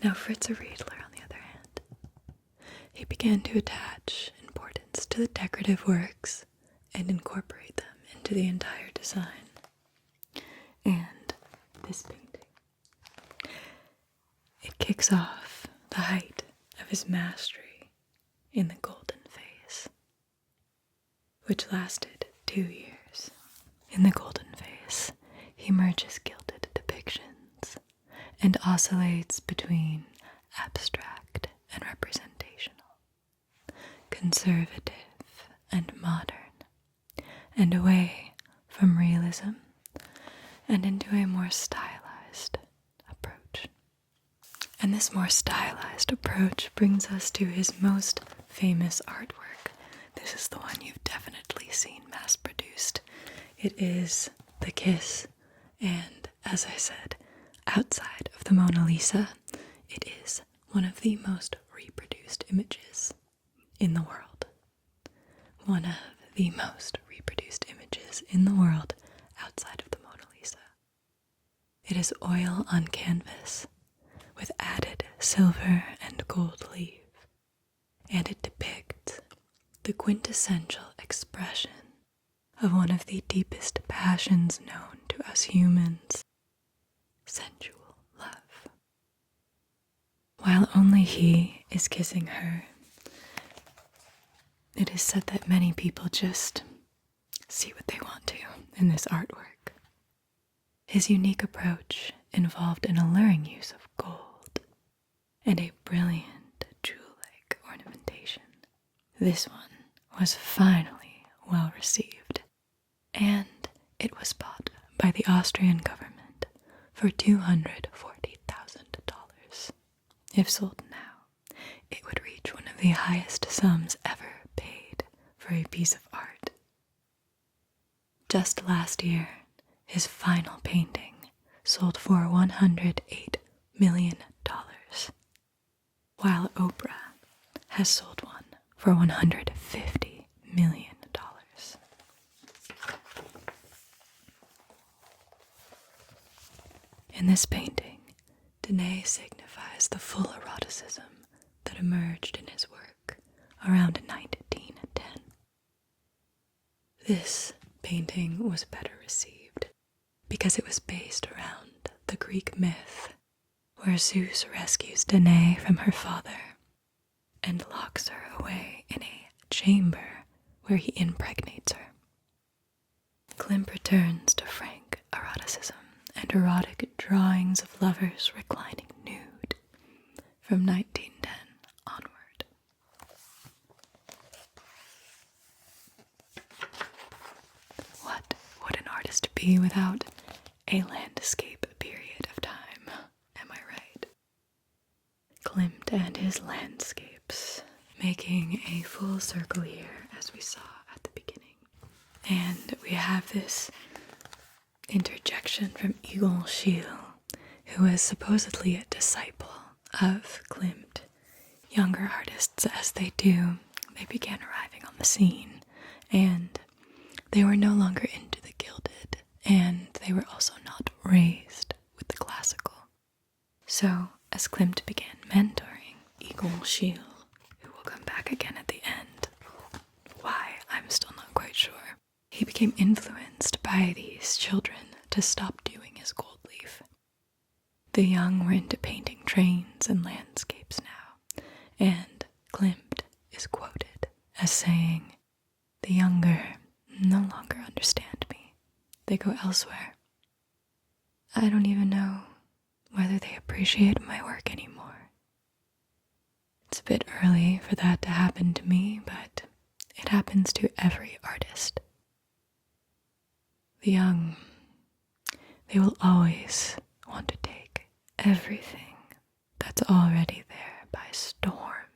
Now Fritz Riedler, on the other hand, he began to attach importance to the decorative works and incorporate them into the entire design. And this painting, it kicks off the height of his mastery in the golden phase, which lasted 2 years. In the golden phase, he merges gilded depictions and oscillates between abstract and representational, conservative and modern, and away from realism and into a more stylized approach. And this more stylized approach brings us to his most famous artwork. This is the one you've definitely seen mass-produced. It is The Kiss, and as I said, outside of the Mona Lisa, it is one of the most reproduced images in the world. One of the most reproduced images in the world outside of the Mona Lisa. It is oil on canvas with added silver and gold leaf, and it depicts the quintessential expression of one of the deepest passions known to us humans, sensual love. While only he is kissing her, it is said that many people just see what they want to in this artwork. His unique approach involved an alluring use of gold and a brilliant jewel-like ornamentation. This one was finally well received, and it was bought by the Austrian government for $240,000. If sold now, it would reach one of the highest sums ever paid for a piece of art. Just last year, his final painting sold for $108 million, while Oprah has sold one for $150 million. In this painting, Dene signifies the full eroticism that emerged in his work around 1910. This painting was better received because it was based around the Greek myth where Zeus rescues Danae from her father and locks her away in a chamber where he impregnates her. Klimt returns to frank eroticism and erotic drawings of lovers reclining nude from 1910 onward. What would an artist be without a landscape period of time? Am I right? Klimt and his landscapes making a full circle here, as we saw at the beginning. And we have this interjection from Egon Schiele, who was supposedly a disciple of Klimt. Younger artists, as they do, they began arriving on the scene, and they were no longer into the gilded, and they were also not raised with the classical. So, as Klimt began mentoring Egon Schiele, who will come back again at the end, why, I'm still not quite sure, he became influenced by these children to stop doing his gold leaf. The young were into painting trains and landscapes now, and Klimt is quoted as saying, "The younger no longer understand me. They go elsewhere. I don't even know whether they appreciate my work anymore." It's a bit early for that to happen to me, but it happens to every artist. The young, they will always want to take everything that's already there by storm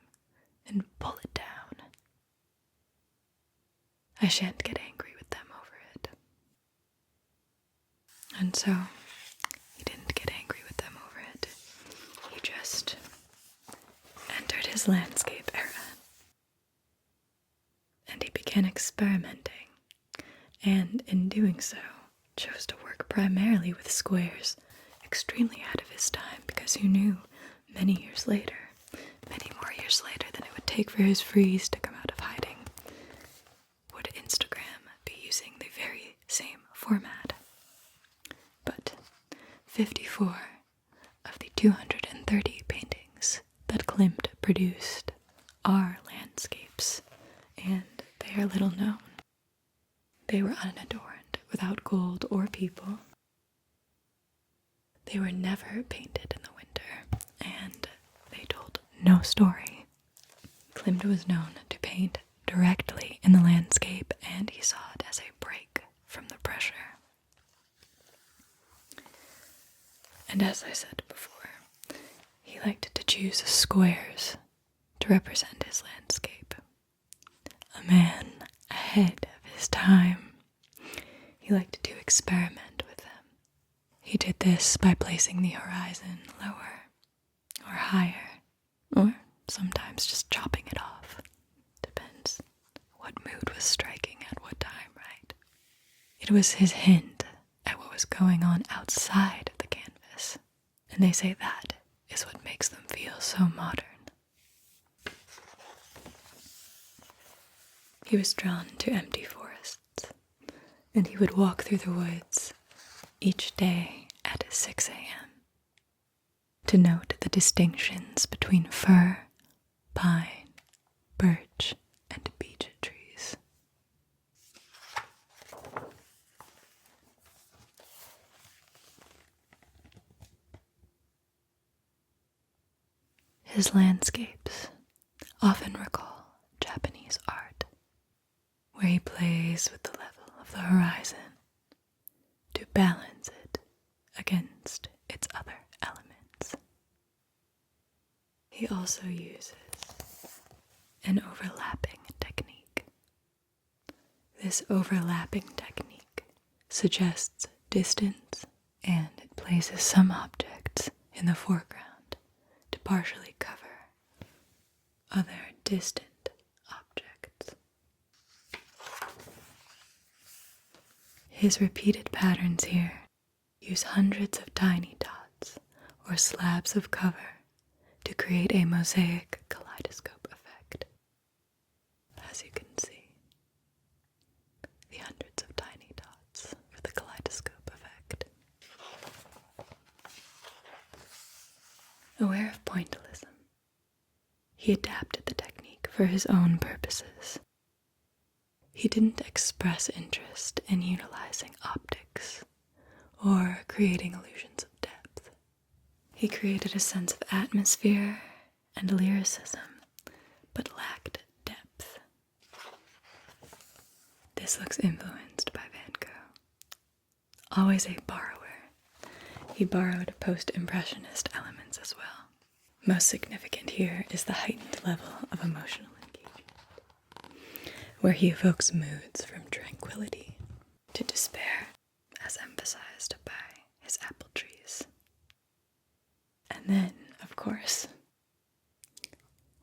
and pull it down. I shan't get angry with them over it. And so, he didn't get angry with them over it. He just entered his landscape era. began experimenting, and in doing so, chose to work primarily with squares, extremely ahead of his time because he knew many more years later than it would take for his frieze to come out of hiding, would Instagram be using the very same format. But 54 of the 230 paintings that Klimt produced are landscapes, and they are little known. They were unadorned, without gold or people. They were never painted in the winter, and they told no story. Klimt was known to paint directly in the landscape, and he saw it as a break from the pressure. And as I said before, he liked to choose squares to represent his landscape. A man ahead of his time. He liked to experiment with them. He did this by placing the horizon lower or higher, or sometimes just chopping it off. Depends what mood was striking at what time, right? It was his hint at what was going on outside of the canvas, and they say that is what makes them feel so modern. He was drawn to empty forests, and he would walk through the woods each day at 6 a.m. to note the distinctions between fir, pine, birch, and beech trees. His landscapes often recall Japanese art, where he plays with the level of the horizon to balance it against its other elements. He also uses an overlapping technique. This overlapping technique suggests distance, and it places some objects in the foreground to partially cover other distant objects. His repeated patterns here use hundreds of tiny dots or slabs of cover to create a mosaic kaleidoscope effect. As you can see, the hundreds of tiny dots for the kaleidoscope effect. Aware of pointillism, he adapted the technique for his own purposes. He didn't express interest in utilizing optics or creating illusions of depth. He created a sense of atmosphere and lyricism, but lacked depth. This looks influenced by Van Gogh. Always a borrower, he borrowed post-impressionist elements as well. Most significant here is the heightened level of emotional engagement, where he evokes moods from tranquility to despair, as emphasized by his apple trees. And then, of course,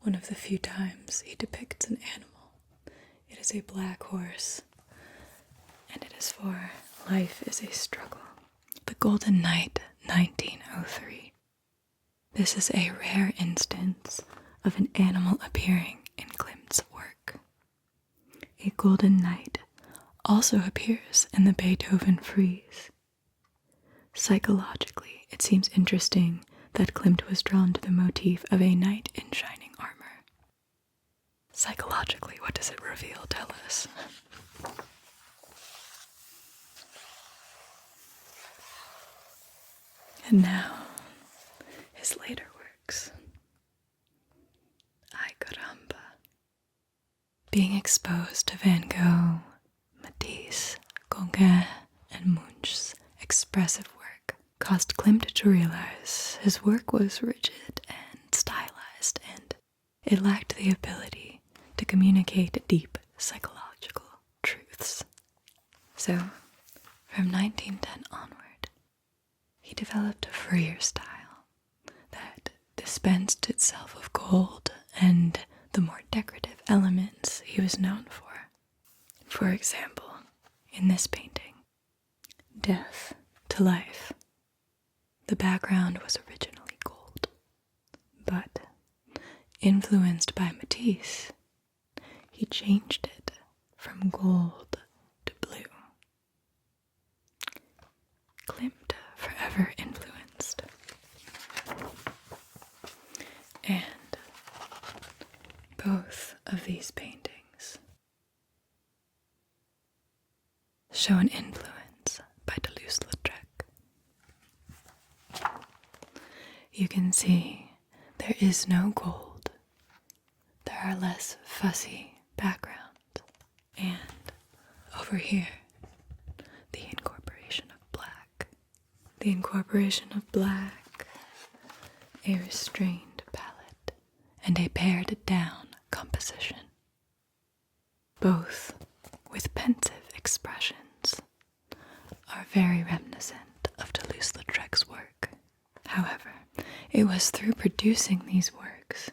one of the few times he depicts an animal, it is a black horse, and it is for Life is a Struggle, The Golden Knight, 1903. This is a rare instance of an animal appearing in Klimt's work. A golden knight also appears in the Beethoven Freize. Psychologically, it seems interesting that Klimt was drawn to the motif of a knight in shining armor. Psychologically, what does it reveal? Tell us. And now, his later works. Ay caramba. Being exposed to Van Gogh, Matisse, Gauguin, and Munch's expressive work caused Klimt to realize his work was rigid and stylized, and it lacked the ability to communicate deep psychological truths. So, from 1910 onward, he developed a freer style that dispensed itself of gold and the more decorative elements he was known for. For example, in this painting, Death to Life, the background was originally gold, but influenced by Matisse, he changed it from gold to blue. Klimt forever influenced. And both of these paintings show an influence by Toulouse-Lautrec. You can see there is no gold. There are less fussy backgrounds. And over here, the incorporation of black. The incorporation of black, a restrained palette, and a pared down composition. Both with pensive expressions are very reminiscent of Toulouse-Lautrec's work. However, it was through producing these works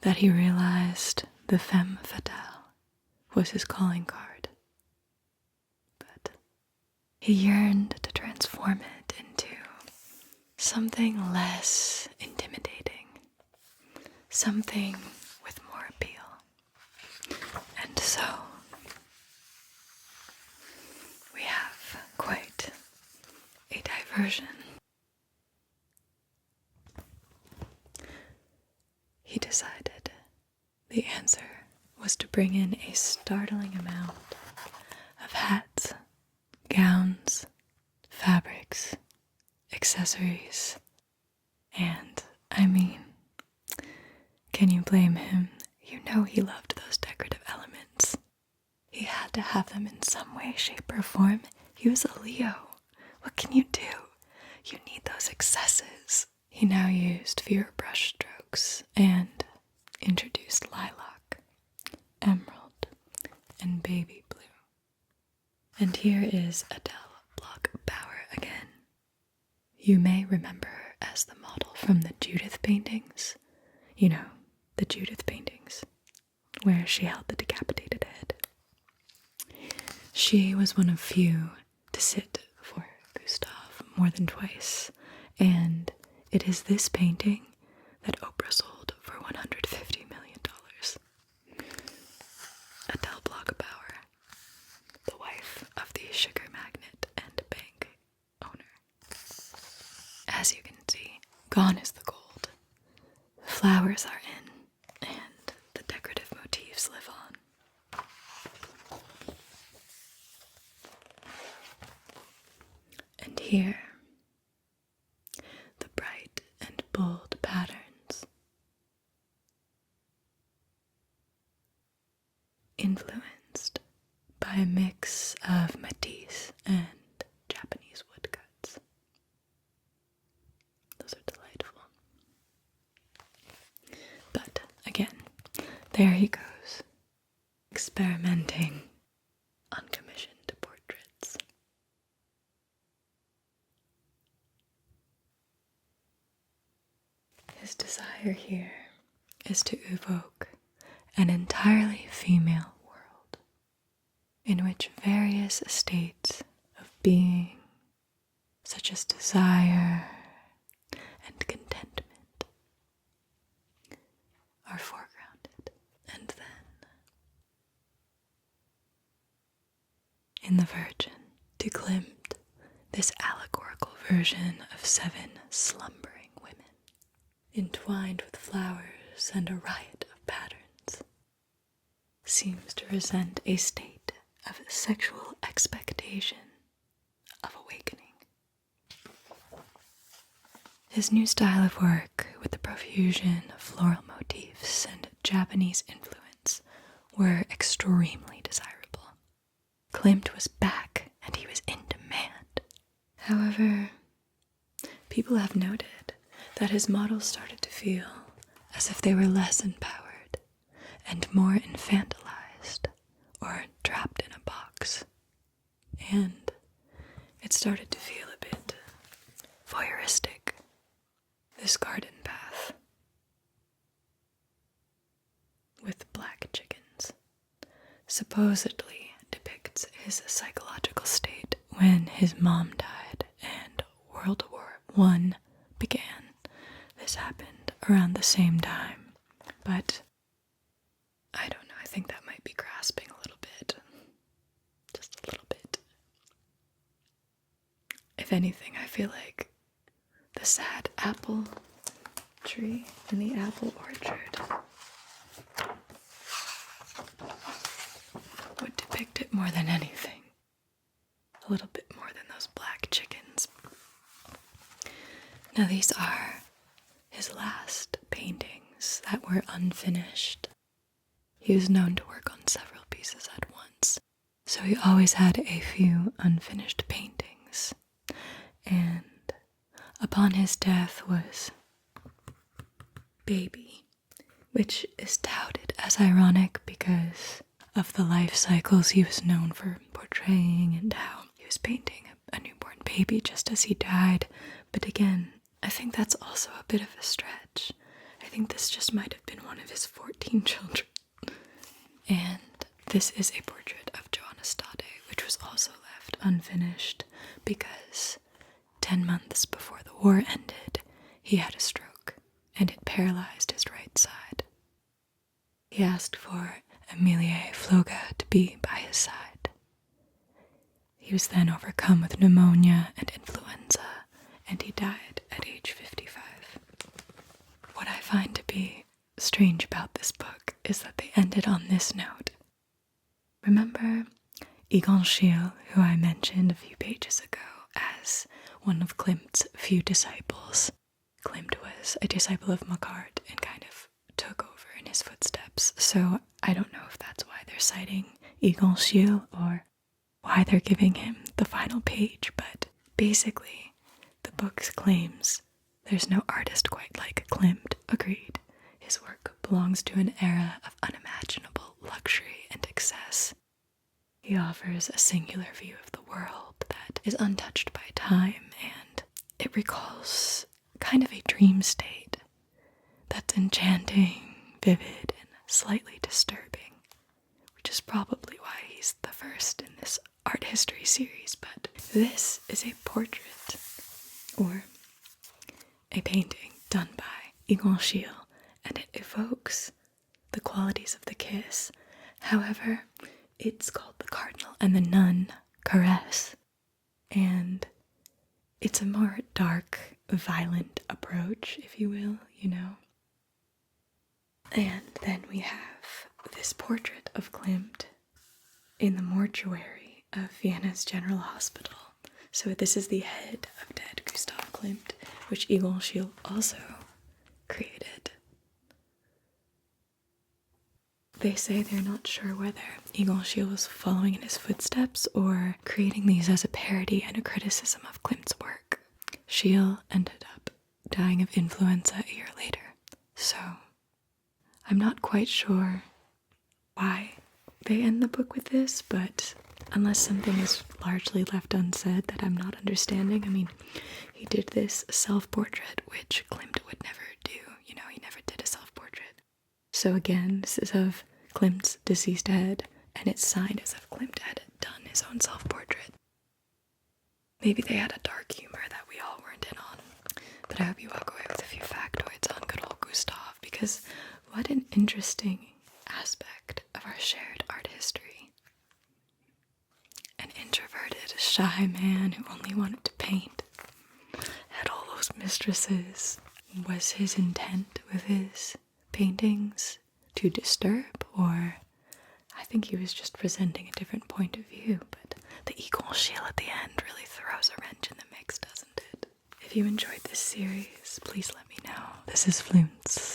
that he realized the Femme Fatale was his calling card. But he yearned to transform it into something less intimidating, something with more appeal. And so, we have quite a diversion. He decided the answer was to bring in a startling amount of hats, gowns, fabrics, accessories, and, I mean, can you blame him? You know he loved those decorative elements. He had to have them in some way, shape, or form. He was a Leo. What can you do? You need those excesses. He now used fewer brush strokes and introduced lilac, emerald, and baby blue. And here is Adele Bloch-Bauer again. You may remember her as the model from the Judith paintings. You know, the Judith paintings, where she held the decapitated head. She was one of few to sit for Gustav more than twice, and it is this painting that Oprah sold for $150 million. Adele Bloch-Bauer, the wife of the sugar magnate and bank owner. As you can see, gone is the gold. The flowers are in, and the decorative motifs live on. And here, the bright and bold patterns, influenced by a mix of Matisse and Japanese woodcuts. Those are delightful. But again, there he goes, experimenting on commissioned portraits. His desire here is to evoke an entirely female world in which various states of being, such as desire and contentment, are foregrounded. And then, in The Virgin, to Klimt, this allegorical version of 7 slumbering women, entwined with flowers and a riot of patterns, seems to present a state of sexual expectation, of awakening. His new style of work, with the profusion of floral motifs and Japanese influence, were extremely desirable. Klimt was back, and he was in demand. However, people have noted that his models started to feel as if they were less empowered and more infantilized or trapped in a box. And it started to feel a bit voyeuristic. This garden path with black chickens, supposedly describes his psychological state when his mom died and World War I began. This happened around the same time, but I don't know, I think that might be grasping a little bit. Just a little bit. If anything, I feel like the sad apple tree in the apple orchard would depict it more than anything. A little bit more than those black chickens. Now these are his last paintings that were unfinished. He was known to work on several pieces at once, so he always had a few unfinished paintings. And upon his death was Baby, which is touted as ironic because of the life cycles he was known for portraying and how he was painting a newborn baby just as he died. But again, I think that's also a bit of a stretch. I think this just might have been one of his 14 children. And this is a portrait of Johanna Stade, which was also left unfinished because 10 months before the war ended, he had a stroke, and it paralyzed his right side. He asked for Emilie Flöge to be by his side. He was then overcome with pneumonia and influenza, and he died at age 55. What I find to be strange about this book is that they ended on this note. Remember Egon Schiele, who I mentioned a few pages ago as one of Klimt's few disciples? Klimt was a disciple of Makart and kind of took over in his footsteps, so I don't know if that's why they're citing Egon Schiele or why they're giving him the final page, but basically the book claims there's no artist quite like Klimt. Agreed. His work belongs to an era of unimaginable luxury and excess. He offers a singular view of the world that is untouched by time, and it recalls kind of a dream state that's enchanting, vivid, and slightly disturbing, which is probably why he's the first in this art history series. But this is a portrait, or a painting, done by Egon Schiele, and it evokes the qualities of the kiss. However, it's called The Cardinal and the Nun Caress, and it's a more dark, violent approach, if you will, you know. And then we have this portrait of Klimt in the mortuary of Vienna's General Hospital. So this is the head of dead Gustav Klimt, which Egon Schiele also created. They say they're not sure whether Egon Schiele was following in his footsteps or creating these as a parody and a criticism of Klimt's work. Schiele ended up dying of influenza a year later, so I'm not quite sure why they end the book with this, but unless something is largely left unsaid that I'm not understanding. I mean, he did this self-portrait, which Klimt would never do. You know, he never did a self-portrait. So again, this is of Klimt's deceased head, and it's signed as if Klimt had done his own self-portrait. Maybe they had a dark humor that we all weren't in on. But I hope you walk away with a few factoids on good old Gustav, because what an interesting aspect of our shared art history. An introverted, shy man who only wanted to paint, had all those mistresses. Was his intent with his paintings to disturb, or I think he was just presenting a different point of view, but the Egon Schiele at the end really throws a wrench in the mix, doesn't it? If you enjoyed this series, please let me know. This is Floontz.